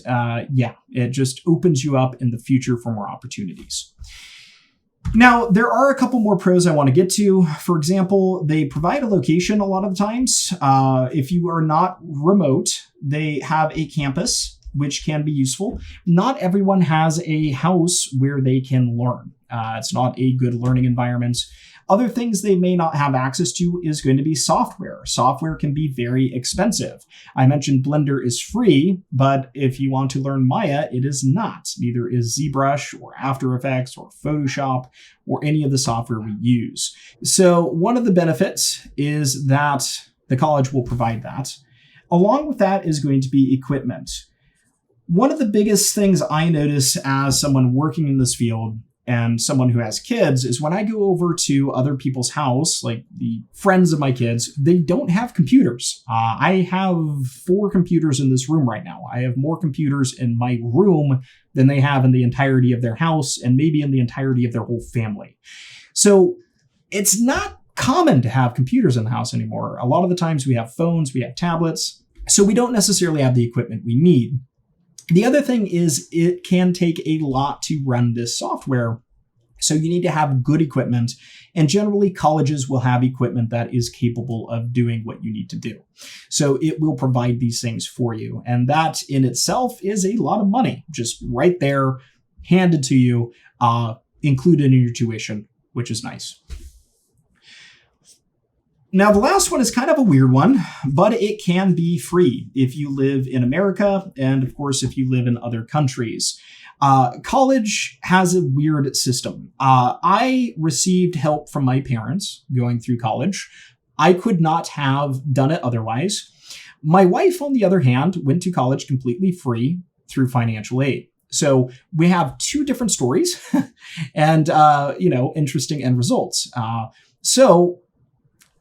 yeah, it just opens you up in the future for more opportunities. Now, there are a couple more pros I want to get to. For example, they provide a location a lot of the times. If you are not remote, they have a campus, which can be useful. Not everyone has a house where they can learn. It's not a good learning environment. Other things they may not have access to is going to be software. Software can be very expensive. I mentioned Blender is free, but if you want to learn Maya, it is not. Neither is ZBrush or After Effects or Photoshop or any of the software we use. So one of the benefits is that the college will provide that. Along with that is going to be equipment. One of the biggest things I notice as someone working in this field and someone who has kids is when I go over to other people's house, like the friends of my kids, they don't have computers. I have 4 computers in this room right now. I have more computers in my room than they have in the entirety of their house and maybe in the entirety of their whole family. So it's not common to have computers in the house anymore. A lot of the times we have phones, we have tablets, so we don't necessarily have the equipment we need. The other thing is it can take a lot to run this software. So you need to have good equipment, and generally colleges will have equipment that is capable of doing what you need to do. So it will provide these things for you. And that in itself is a lot of money, just right there, handed to you, included in your tuition, which is nice. Now, the last one is kind of a weird one, but it can be free if you live in America and, of course, if you live in other countries. College has a weird system. I received help from my parents going through college. I could not have done it otherwise. My wife, on the other hand, went to college completely free through financial aid. So we have 2 different stories and, interesting end results. So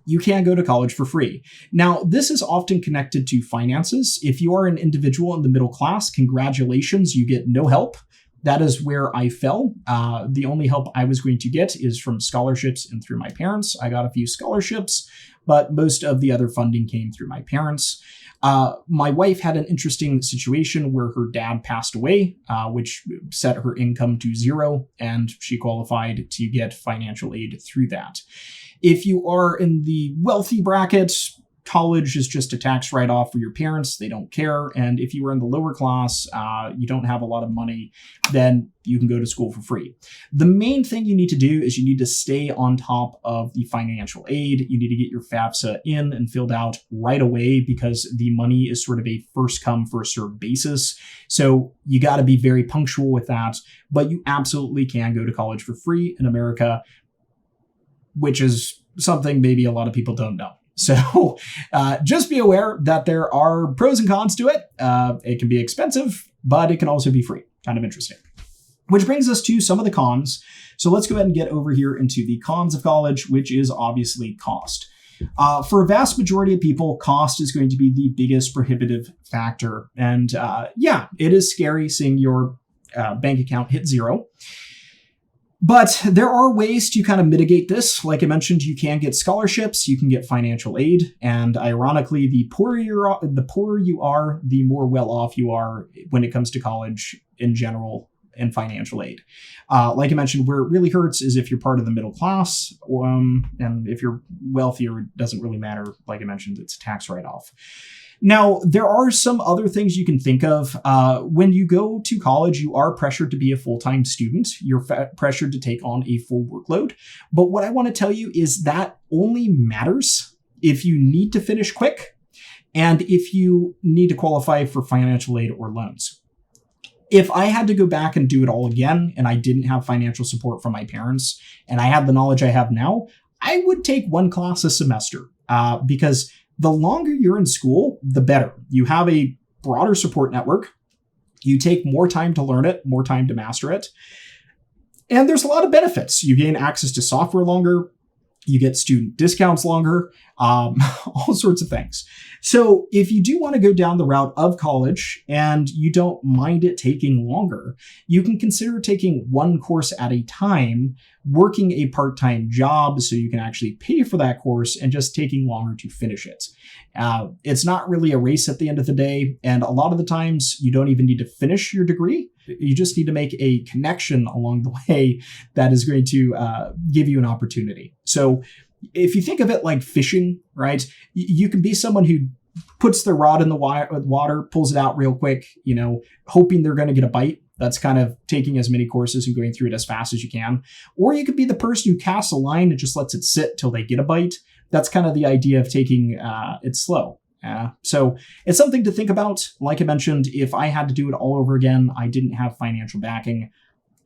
you can go to college for free. Now, this is often connected to finances. If you are an individual in the middle class, congratulations, you get no help. That is where I fell. The only help I was going to get is from scholarships and through my parents. I got a few scholarships, but most of the other funding came through my parents. My wife had an interesting situation where her dad passed away, which set her income to 0, and she qualified to get financial aid through that. If you are in the wealthy bracket, college is just a tax write-off for your parents. They don't care. And if you are in the lower class, you don't have a lot of money, then you can go to school for free. The main thing you need to do is you need to stay on top of the financial aid. You need to get your FAFSA in and filled out right away because the money is sort of a first come, first served basis. So you got to be very punctual with that, but you absolutely can go to college for free in America, which is something maybe a lot of people don't know. So just be aware that there are pros and cons to it. It can be expensive, but it can also be free. Kind of interesting. Which brings us to some of the cons. So let's go ahead and get over here into the cons of college, which is obviously cost. For a vast majority of people, cost is going to be the biggest prohibitive factor. And it is scary seeing your bank account hit 0. But there are ways to kind of mitigate this. Like I mentioned, you can get scholarships, you can get financial aid, and ironically, the poorer you are, the more well off you are when it comes to college in general and financial aid. Like I mentioned, where it really hurts is if you're part of the middle class, and if you're wealthier, it doesn't really matter. Like I mentioned, it's a tax write-off. Now, there are some other things you can think of. When you go to college, you are pressured to be a full-time student. You're pressured to take on a full workload. But what I want to tell you is that only matters if you need to finish quick and if you need to qualify for financial aid or loans. If I had to go back and do it all again and I didn't have financial support from my parents and I had the knowledge I have now, I would take one class a semester because the longer you're in school, the better. You have a broader support network. You take more time to learn it, more time to master it. And there's a lot of benefits. You gain access to software longer. You get student discounts longer, all sorts of things. So if you do want to go down the route of college and you don't mind it taking longer, you can consider taking one course at a time, working a part-time job so you can actually pay for that course and just taking longer to finish it. It's not really a race at the end of the day. And a lot of the times you don't even need to finish your degree. You just need to make a connection along the way that is going to give you an opportunity. So if you think of it like fishing, right, you can be someone who puts their rod in the water, pulls it out real quick, hoping they're going to get a bite. That's kind of taking as many courses and going through it as fast as you can. Or you could be the person who casts a line and just lets it sit till they get a bite. That's kind of the idea of taking it slow. So it's something to think about. Like I mentioned, if I had to do it all over again, I didn't have financial backing,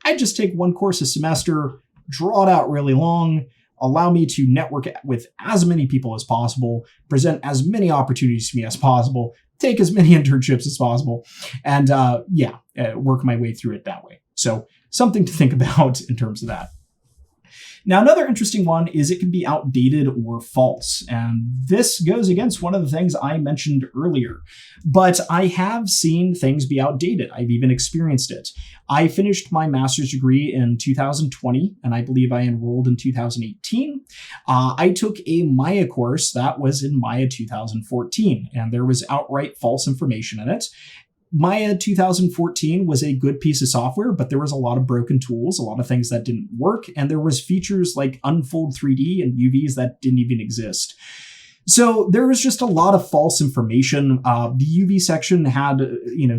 I'd just take one course a semester, draw it out really long, allow me to network with as many people as possible, present as many opportunities to me as possible, take as many internships as possible, and work my way through it that way. So something to think about in terms of that. Now, another interesting one is it can be outdated or false. And this goes against one of the things I mentioned earlier. But I have seen things be outdated. I've even experienced it. I finished my master's degree in 2020, and I believe I enrolled in 2018. I took a Maya course that was in Maya 2014, and there was outright false information in it. Maya 2014 was a good piece of software, but there was a lot of broken tools, a lot of things that didn't work, and there was features like Unfold 3D and UVs that didn't even exist. So there was just a lot of false information. The UV section had,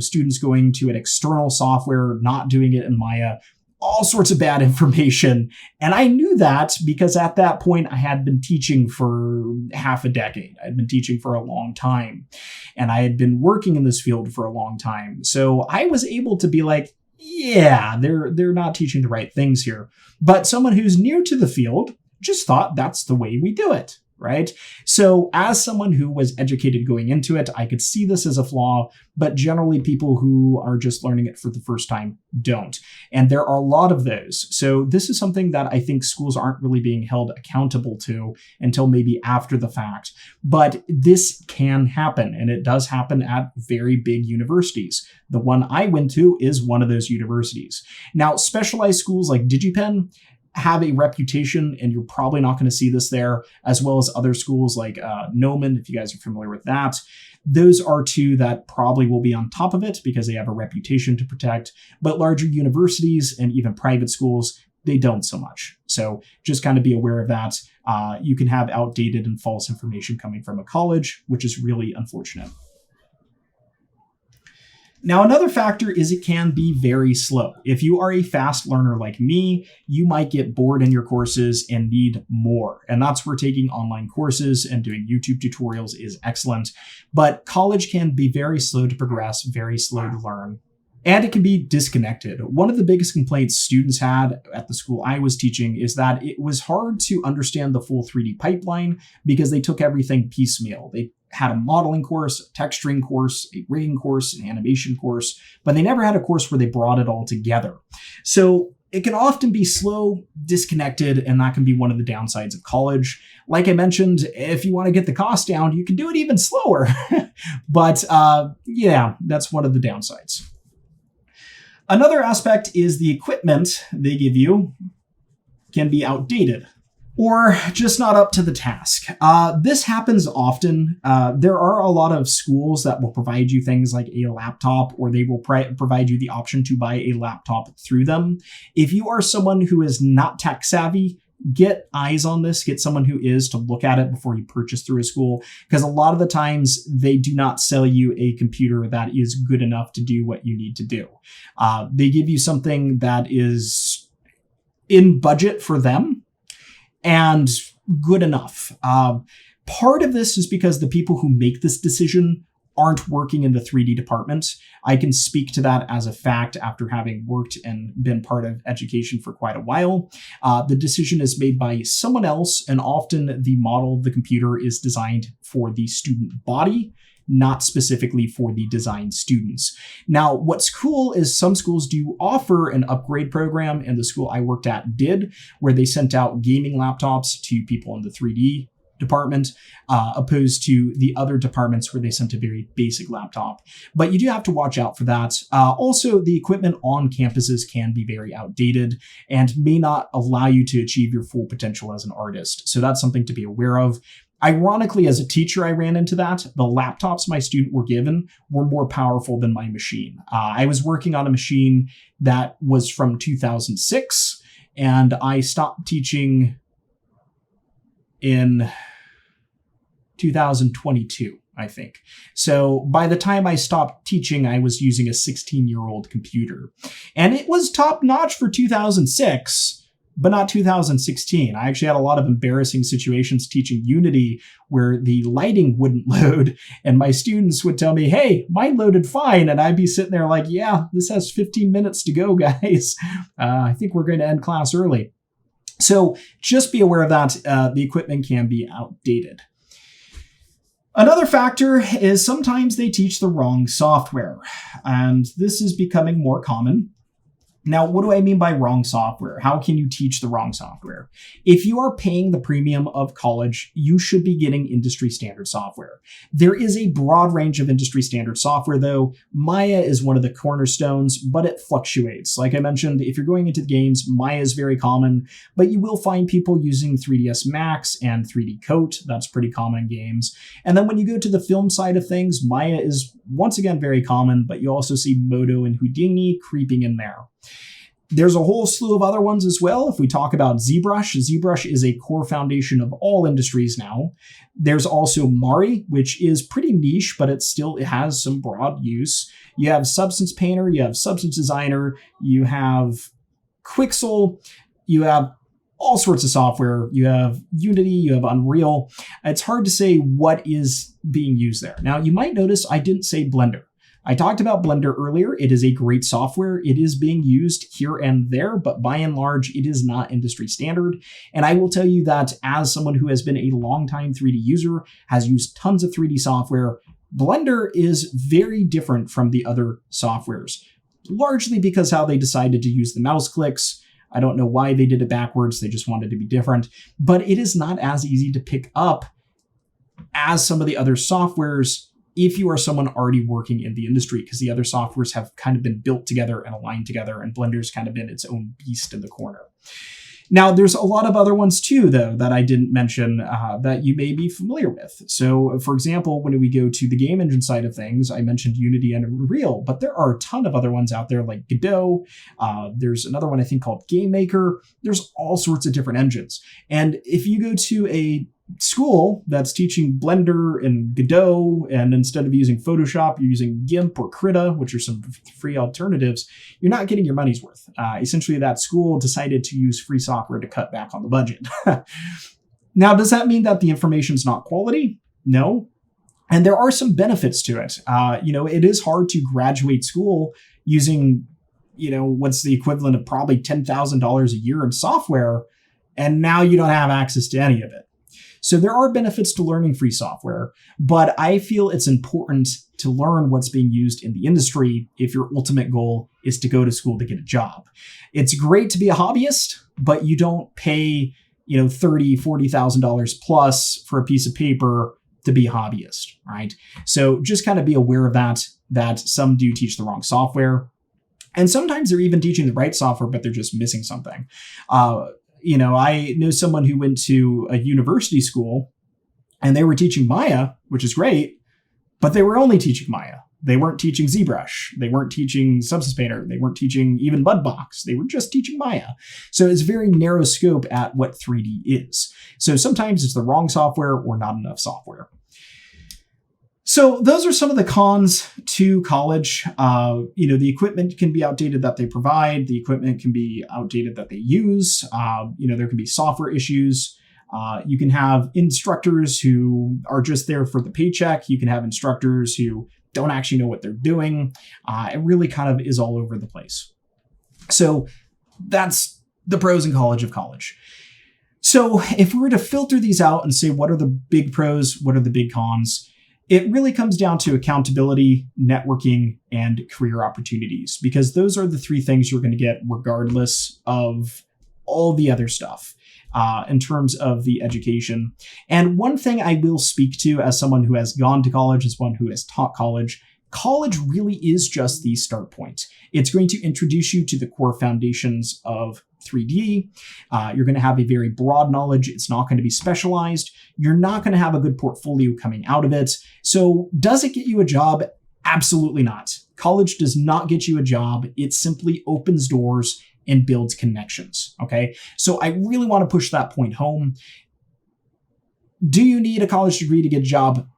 students going to an external software, not doing it in Maya, all sorts of bad information. And I knew that because at that point I had been teaching for half a decade. I'd been teaching for a long time and I had been working in this field for a long time. So I was able to be like, yeah, they're not teaching the right things here. But someone who's new to the field just thought that's the way we do it. Right? So as someone who was educated going into it, I could see this as a flaw, but generally people who are just learning it for the first time don't. And there are a lot of those. So this is something that I think schools aren't really being held accountable to until maybe after the fact. But this can happen, and it does happen at very big universities. The one I went to is one of those universities. Now, specialized schools like DigiPen have a reputation, and you're probably not going to see this there, as well as other schools like Gnomon, if you guys are familiar with that. Those are two that probably will be on top of it because they have a reputation to protect. But larger universities and even private schools, they don't so much. So just kind of be aware of that. You can have outdated and false information coming from a college, which is really unfortunate. Now, another factor is it can be very slow. If you are a fast learner like me, you might get bored in your courses and need more. And that's where taking online courses and doing YouTube tutorials is excellent. But college can be very slow to progress, very slow to learn. And it can be disconnected. One of the biggest complaints students had at the school I was teaching is that it was hard to understand the full 3D pipeline because they took everything piecemeal. They had a modeling course, a texturing course, a rigging course, an animation course, but they never had a course where they brought it all together. So it can often be slow, disconnected, and that can be one of the downsides of college. Like I mentioned, if you want to get the cost down, you can do it even slower. But that's one of the downsides. Another aspect is the equipment they give you can be outdated or just not up to the task. This happens often. There are a lot of schools that will provide you things like a laptop, or they will provide you the option to buy a laptop through them. If you are someone who is not tech savvy, get eyes on this, get someone who is to look at it before you purchase through a school, because a lot of the times they do not sell you a computer that is good enough to do what you need to do. They give you something that is in budget for them and good enough. Part of this is because the people who make this decision aren't working in the 3D department. I can speak to that as a fact after having worked and been part of education for quite a while. The decision is made by someone else, and often the model of the computer is designed for the student body, not specifically for the design students. Now, what's cool is some schools do offer an upgrade program, and the school I worked at did, where they sent out gaming laptops to people in the 3D department, opposed to the other departments where they sent a very basic laptop. But you do have to watch out for that. Also, the equipment on campuses can be very outdated and may not allow you to achieve your full potential as an artist. So that's something to be aware of. Ironically, as a teacher, I ran into that. The laptops my student were given were more powerful than my machine. I was working on a machine that was from 2006, and I stopped teaching in 2022, I think. So by the time I stopped teaching, I was using a 16-year-old computer. And it was top-notch for 2006, but not 2016. I actually had a lot of embarrassing situations teaching Unity where the lighting wouldn't load, and my students would tell me, hey, mine loaded fine, and I'd be sitting there like, yeah, this has 15 minutes to go, guys. I think we're going to end class early. So just be aware of that. The equipment can be outdated. Another factor is sometimes they teach the wrong software, and this is becoming more common. Now, what do I mean by wrong software? How can you teach the wrong software? If you are paying the premium of college, you should be getting industry standard software. There is a broad range of industry standard software, though. Maya is one of the cornerstones, but it fluctuates. Like I mentioned, if you're going into the games, Maya is very common, but you will find people using 3ds Max and 3D Coat. That's pretty common in games. And then when you go to the film side of things, Maya is once again very common, but you also see Modo and Houdini creeping in there. There's a whole slew of other ones as well. If we talk about ZBrush, ZBrush is a core foundation of all industries now. There's also Mari, which is pretty niche, but it has some broad use. You have Substance Painter, you have Substance Designer, you have Quixel, you have all sorts of software. You have Unity, you have Unreal. It's hard to say what is being used there. Now, you might notice I didn't say Blender. I talked about Blender earlier. It is a great software. It is being used here and there, but by and large, it is not industry standard. And I will tell you that as someone who has been a longtime 3D user, has used tons of 3D software, Blender is very different from the other softwares, largely because how they decided to use the mouse clicks. I don't know why they did it backwards. They just wanted to be different, but it is not as easy to pick up as some of the other softwares if you are someone already working in the industry, because the other softwares have kind of been built together and aligned together, and Blender's kind of been its own beast in the corner. Now, there's a lot of other ones too, though, that I didn't mention that you may be familiar with. So, for example, when we go to the game engine side of things, I mentioned Unity and Unreal, but there are a ton of other ones out there like Godot. There's another one I think called GameMaker. There's all sorts of different engines. And if you go to a school that's teaching Blender and Godot, and instead of using Photoshop, you're using GIMP or Krita, which are some free alternatives, you're not getting your money's worth. Essentially, that school decided to use free software to cut back on the budget. Now, does that mean that the information's not quality? No. And there are some benefits to it. It is hard to graduate school using, what's the equivalent of probably $10,000 a year in software, and now you don't have access to any of it. So there are benefits to learning free software, but I feel it's important to learn what's being used in the industry if your ultimate goal is to go to school to get a job. It's great to be a hobbyist, but you don't pay, $30,000, $40,000 plus for a piece of paper to be a hobbyist, right? So just kind of be aware of that some do teach the wrong software. And sometimes they're even teaching the right software, but they're just missing something. I know someone who went to a university school and they were teaching Maya, which is great, but they were only teaching Maya. They weren't teaching ZBrush. They weren't teaching Substance Painter. They weren't teaching even Mudbox. They were just teaching Maya. So it's very narrow scope at what 3D is. So sometimes it's the wrong software or not enough software. So those are some of the cons to college. The equipment can be outdated that they provide. The equipment can be outdated that they use. There can be software issues. You can have instructors who are just there for the paycheck. You can have instructors who don't actually know what they're doing. It really kind of is all over the place. So that's the pros and cons of college. So if we were to filter these out and say, what are the big pros? What are the big cons? It really comes down to accountability, networking, and career opportunities, because those are the three things you're going to get regardless of all the other stuff in terms of the education. And one thing I will speak to as someone who has gone to college, as one who has taught college, college really is just the start point. It's going to introduce you to the core foundations of 3D. You're going to have a very broad knowledge. It's not going to be specialized. You're not going to have a good portfolio coming out of it. So does it get you a job? Absolutely not. College does not get you a job. It simply opens doors and builds connections. Okay. So I really want to push that point home. Do you need a college degree to get a job?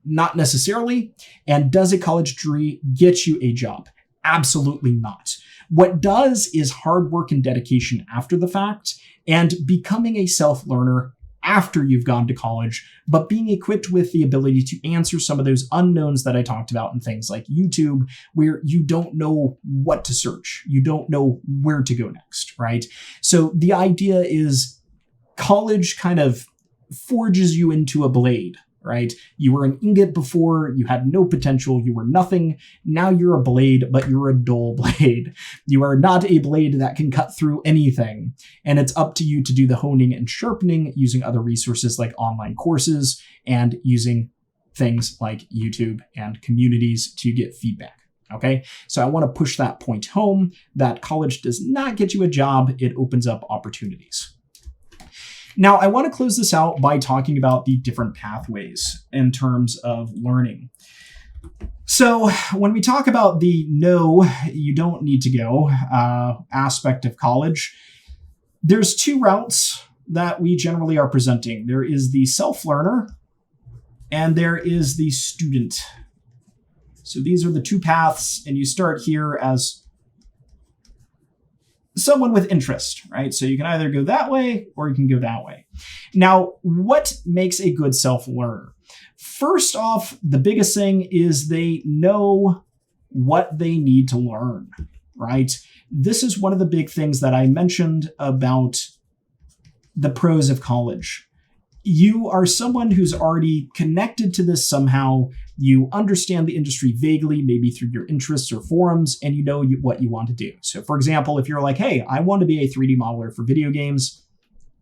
Not necessarily. And does a college degree get you a job? Absolutely not. What does is hard work and dedication after the fact, and becoming a self-learner after you've gone to college, but being equipped with the ability to answer some of those unknowns that I talked about in things like YouTube, where you don't know what to search. You don't know where to go next, right? So the idea is college kind of forges you into a blade, right? You were an ingot before, you had no potential, you were nothing. Now you're a blade, but you're a dull blade. You are not a blade that can cut through anything. And it's up to you to do the honing and sharpening using other resources like online courses and using things like YouTube and communities to get feedback. Okay, so I want to push that point home that college does not get you a job, it opens up opportunities. Now, I want to close this out by talking about the different pathways in terms of learning. So when we talk about the no, you don't need to go aspect of college, there's two routes that we generally are presenting. There is the self-learner and there is the student. So these are the two paths, and you start here as someone with interest, right? So you can either go that way or you can go that way. Now, what makes a good self-learner? First off, the biggest thing is they know what they need to learn, right? This is one of the big things that I mentioned about the pros of college. You are someone who's already connected to this somehow. You understand the industry vaguely, maybe through your interests or forums, and you know what you want to do. So for example, if you're like, hey, I want to be a 3D modeler for video games,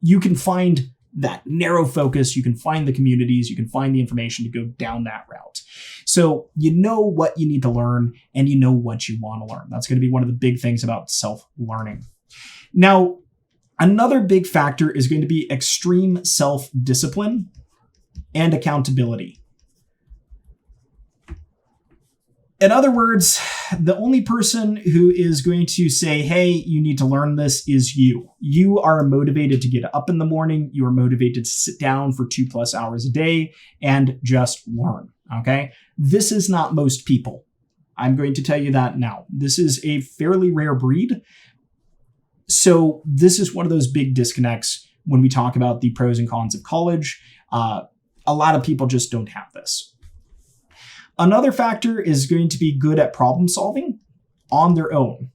you can find that narrow focus. You can find the communities. You can find the information to go down that route. So you know what you need to learn and you know what you want to learn. That's going to be one of the big things about self-learning. Now, another big factor is going to be extreme self-discipline and accountability. In other words, the only person who is going to say, hey, you need to learn this is you. You are motivated to get up in the morning. You are motivated to sit down for 2+ hours a day and just learn, okay? This is not most people. I'm going to tell you that now. This is a fairly rare breed. So this is one of those big disconnects when we talk about the pros and cons of college. A lot of people just don't have this. Another factor is going to be good at problem solving on their own.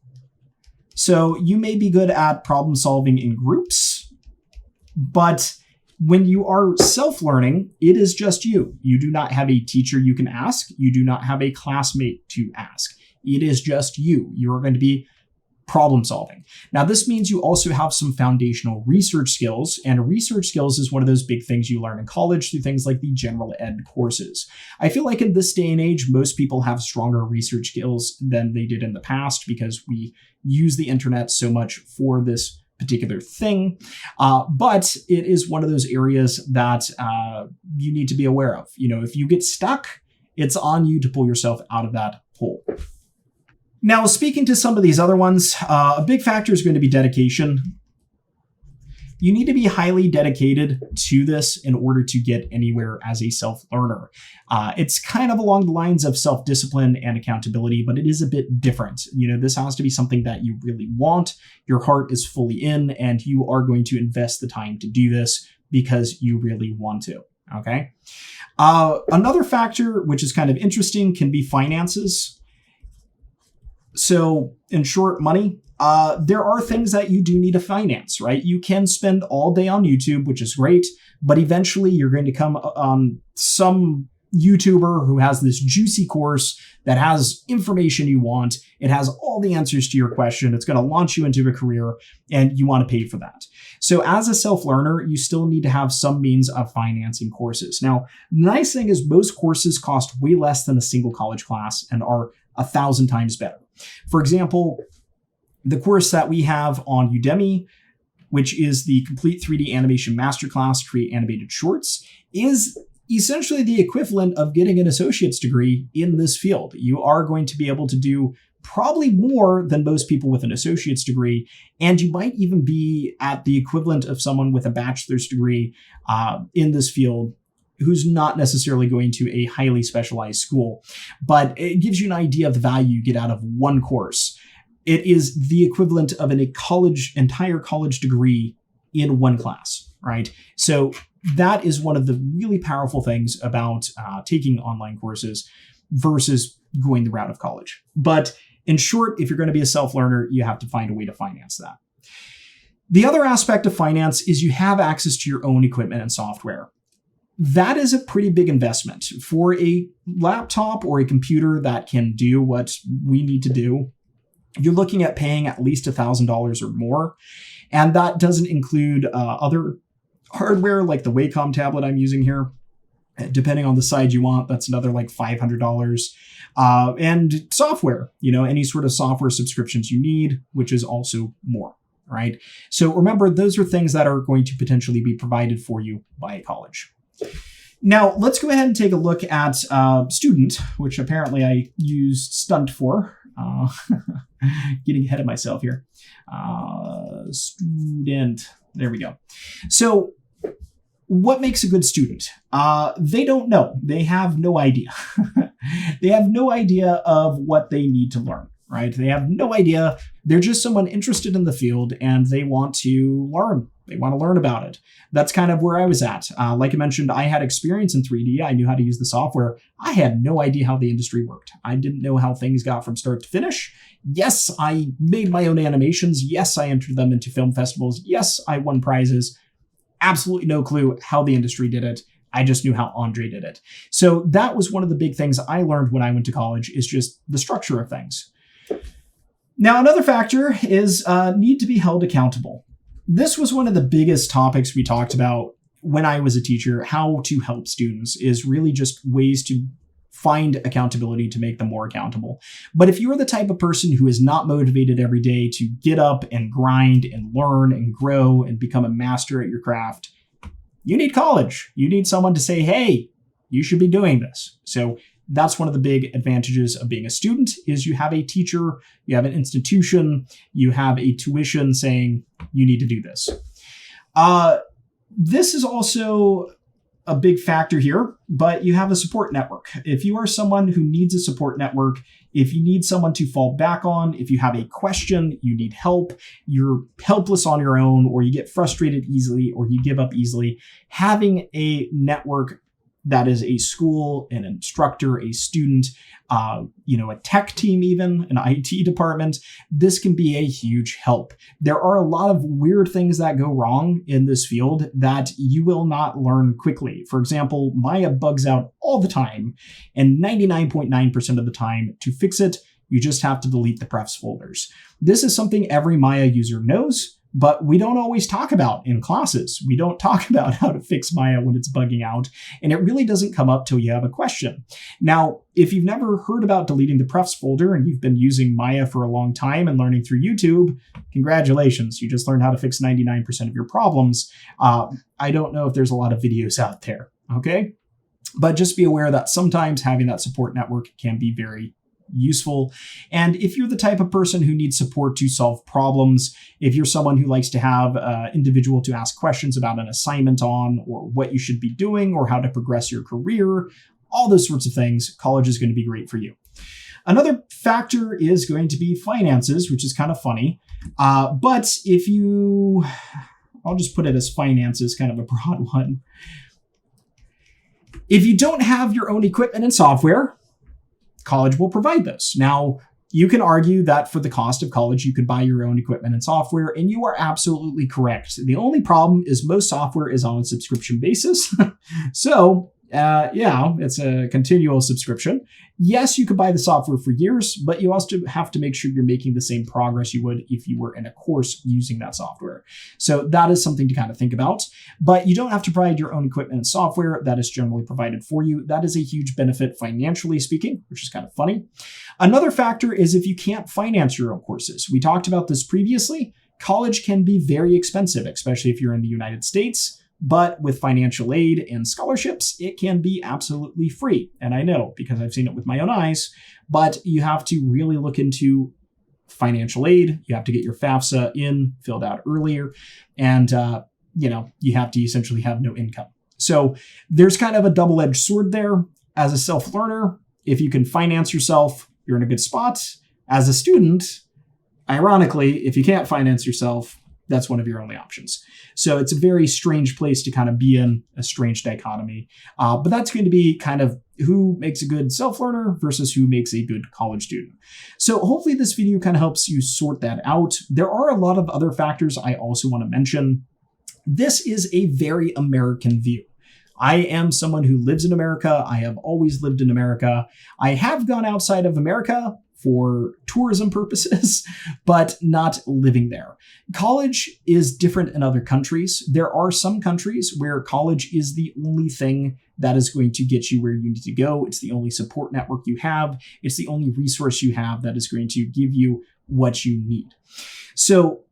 So you may be good at problem solving in groups, but when you are self-learning, it is just you. You do not have a teacher you can ask. You do not have a classmate to ask. It is just you. You are going to be problem solving. Now, this means you also have some foundational research skills, and research skills is one of those big things you learn in college through things like the general ed courses. I feel like in this day and age, most people have stronger research skills than they did in the past because we use the internet so much for this particular thing. But it is one of those areas that you need to be aware of. You know, if you get stuck It's on you to pull yourself out of that hole. Now, speaking to some of these other ones, a big factor is going to be dedication. You need to be highly dedicated to this in order to get anywhere as a self-learner. It's kind of along the lines of self-discipline and accountability, but it is a bit different. This has to be something that you really want, your heart is fully in, and you are going to invest the time to do this because you really want to, okay? Another factor, which is kind of interesting, can be finances. So, in short, money. There are things that you do need to finance, right? You can spend all day on YouTube, which is great, but eventually you're going to come on some YouTuber who has this juicy course that has information you want. It has all the answers to your question. It's going to launch you into a career, and you want to pay for that. So as a self-learner, you still need to have some means of financing courses. Now, the nice thing is most courses cost way less than a single college class and are 1,000 times better. For example, the course that we have on Udemy, which is the Complete 3D Animation Masterclass, Create Animated Shorts, is essentially the equivalent of getting an associate's degree in this field. You are going to be able to do probably more than most people with an associate's degree, and you might even be at the equivalent of someone with a bachelor's degree in this field who's not necessarily going to a highly specialized school. But it gives you an idea of the value you get out of one course. It is the equivalent of an entire college degree in one class, right? So that is one of the really powerful things about taking online courses versus going the route of college. But in short, if you're going to be a self-learner, you have to find a way to finance that. The other aspect of finance is you have access to your own equipment and software. That is a pretty big investment. For a laptop or a computer that can do what we need to do, you're looking at paying at least $1,000 or more. And that doesn't include other hardware like the Wacom tablet I'm using here. Depending on the side you want, that's another like $500. And software, any sort of software subscriptions you need, which is also more, right? So remember, those are things that are going to potentially be provided for you by a college. Now, let's go ahead and take a look at student, which apparently I used stunt for. Getting ahead of myself here. Student. There we go. So what makes a good student? They don't know. They have no idea. They have no idea of what they need to learn, right? They have no idea. They're just someone interested in the field and they want to learn. They want to learn about it. That's kind of where I was at. Like I mentioned, I had experience in 3D. I knew how to use the software. I had no idea how the industry worked. I didn't know how things got from start to finish. Yes, I made my own animations. Yes, I entered them into film festivals. Yes, I won prizes. Absolutely no clue how the industry did it. I just knew how Andre did it. So that was one of the big things I learned when I went to college, is just the structure of things. Now, another factor is need to be held accountable. This was one of the biggest topics we talked about when I was a teacher. How to help students is really just ways to find accountability to make them more accountable. But if you're the type of person who is not motivated every day to get up and grind and learn and grow and become a master at your craft, you need college. You need someone to say, hey, you should be doing this. So that's one of the big advantages of being a student, is you have a teacher, you have an institution, you have a tuition saying you need to do this. This is also a big factor here, but you have a support network. If you are someone who needs a support network, if you need someone to fall back on, if you have a question, you need help, you're helpless on your own, or you get frustrated easily, or you give up easily, having a network that is a school, an instructor, a student, a tech team, even an IT department, this can be a huge help. There are a lot of weird things that go wrong in this field that you will not learn quickly. For example, Maya bugs out all the time, and 99.9% of the time, to fix it, you just have to delete the prefs folders. This is something every Maya user knows, but we don't always talk about in classes. We don't talk about how to fix Maya when it's bugging out, and it really doesn't come up till you have a question. Now, if you've never heard about deleting the prefs folder and you've been using Maya for a long time and learning through YouTube, congratulations, you just learned how to fix 99% of your problems. I don't know if there's a lot of videos out there, okay? But just be aware that sometimes having that support network can be very useful. And if you're the type of person who needs support to solve problems, if you're someone who likes to have an individual to ask questions about an assignment on, or what you should be doing, or how to progress your career, all those sorts of things, college is going to be great for you. Another factor is going to be finances, which is kind of funny. But if you, I'll just put it as finances, kind of a broad one. If you don't have your own equipment and software, college will provide those. Now, you can argue that for the cost of college, you could buy your own equipment and software, and you are absolutely correct. The only problem is most software is on a subscription basis. So, it's a continual subscription. Yes, you could buy the software for years, but you also have to make sure you're making the same progress you would if you were in a course using that software. So that is something to kind of think about. But you don't have to provide your own equipment and software. That is generally provided for you. That is a huge benefit financially speaking, which is kind of funny. Another factor is if you can't finance your own courses. We talked about this previously. College can be very expensive, especially if you're in the United States. But with financial aid and scholarships, it can be absolutely free. And I know because I've seen it with my own eyes, but you have to really look into financial aid. You have to get your FAFSA filled out earlier. And, you have to essentially have no income. So there's kind of a double-edged sword there. As a self-learner, if you can finance yourself, you're in a good spot. As a student, ironically, if you can't finance yourself, that's one of your only options. So it's a very strange place to kind of be in, a strange dichotomy. But that's going to be kind of who makes a good self-learner versus who makes a good college student. So hopefully this video kind of helps you sort that out. There are a lot of other factors I also want to mention. This is a very American view. I am someone who lives in America. I have always lived in America. I have gone outside of America for tourism purposes, but not living there. College is different in other countries. There are some countries where college is the only thing that is going to get you where you need to go. It's the only support network you have. It's the only resource you have that is going to give you what you need. So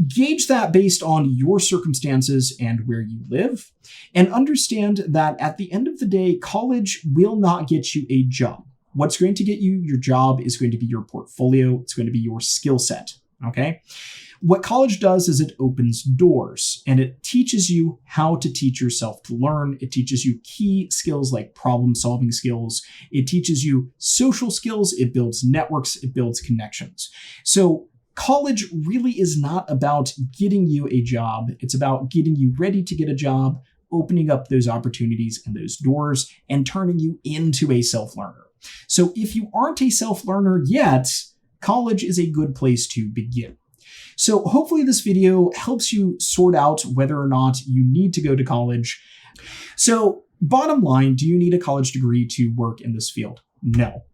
gauge that based on your circumstances and where you live, and understand that at the end of the day, college will not get you a job. What's going to get you your job is going to be your portfolio. It's going to be your skill set. Okay. What college does is it opens doors and it teaches you how to teach yourself to learn. It teaches you key skills like problem solving skills. It teaches you social skills. It builds networks. It builds connections. So college really is not about getting you a job. It's about getting you ready to get a job, opening up those opportunities and those doors, and turning you into a self-learner. So if you aren't a self-learner yet, college is a good place to begin. So hopefully this video helps you sort out whether or not you need to go to college. So bottom line, do you need a college degree to work in this field? No.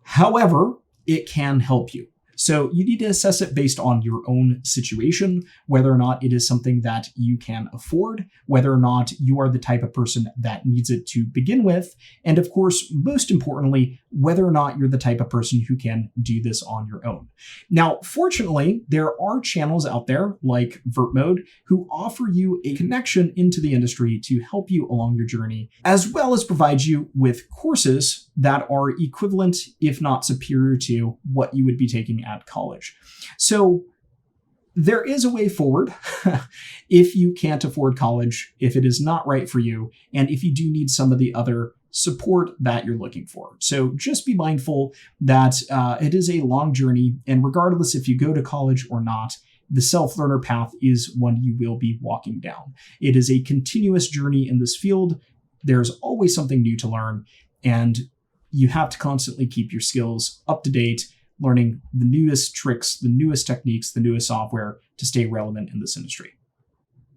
However, it can help you. So you need to assess it based on your own situation, whether or not it is something that you can afford, whether or not you are the type of person that needs it to begin with, and of course, most importantly, whether or not you're the type of person who can do this on your own. Now, fortunately, there are channels out there like VertMode who offer you a connection into the industry to help you along your journey, as well as provide you with courses that are equivalent, if not superior to what you would be taking at college. So there is a way forward if you can't afford college, if it is not right for you, and if you do need some of the other support that you're looking for. So just be mindful that it is a long journey, and regardless if you go to college or not, the self-learner path is one you will be walking down. It is a continuous journey in this field. There's always something new to learn, and you have to constantly keep your skills up to date, learning the newest tricks, the newest techniques, the newest software to stay relevant in this industry.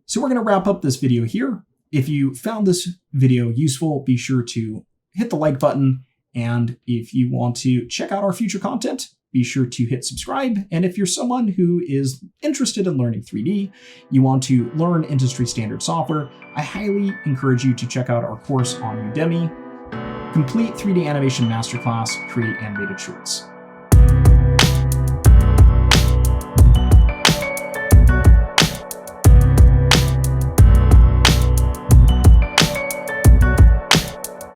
So we're going to wrap up this video here. If you found this video useful, be sure to hit the like button. And if you want to check out our future content, be sure to hit subscribe. And if you're someone who is interested in learning 3D, you want to learn industry standard software, I highly encourage you to check out our course on Udemy, Complete 3D Animation Masterclass, Create Animated Shorts.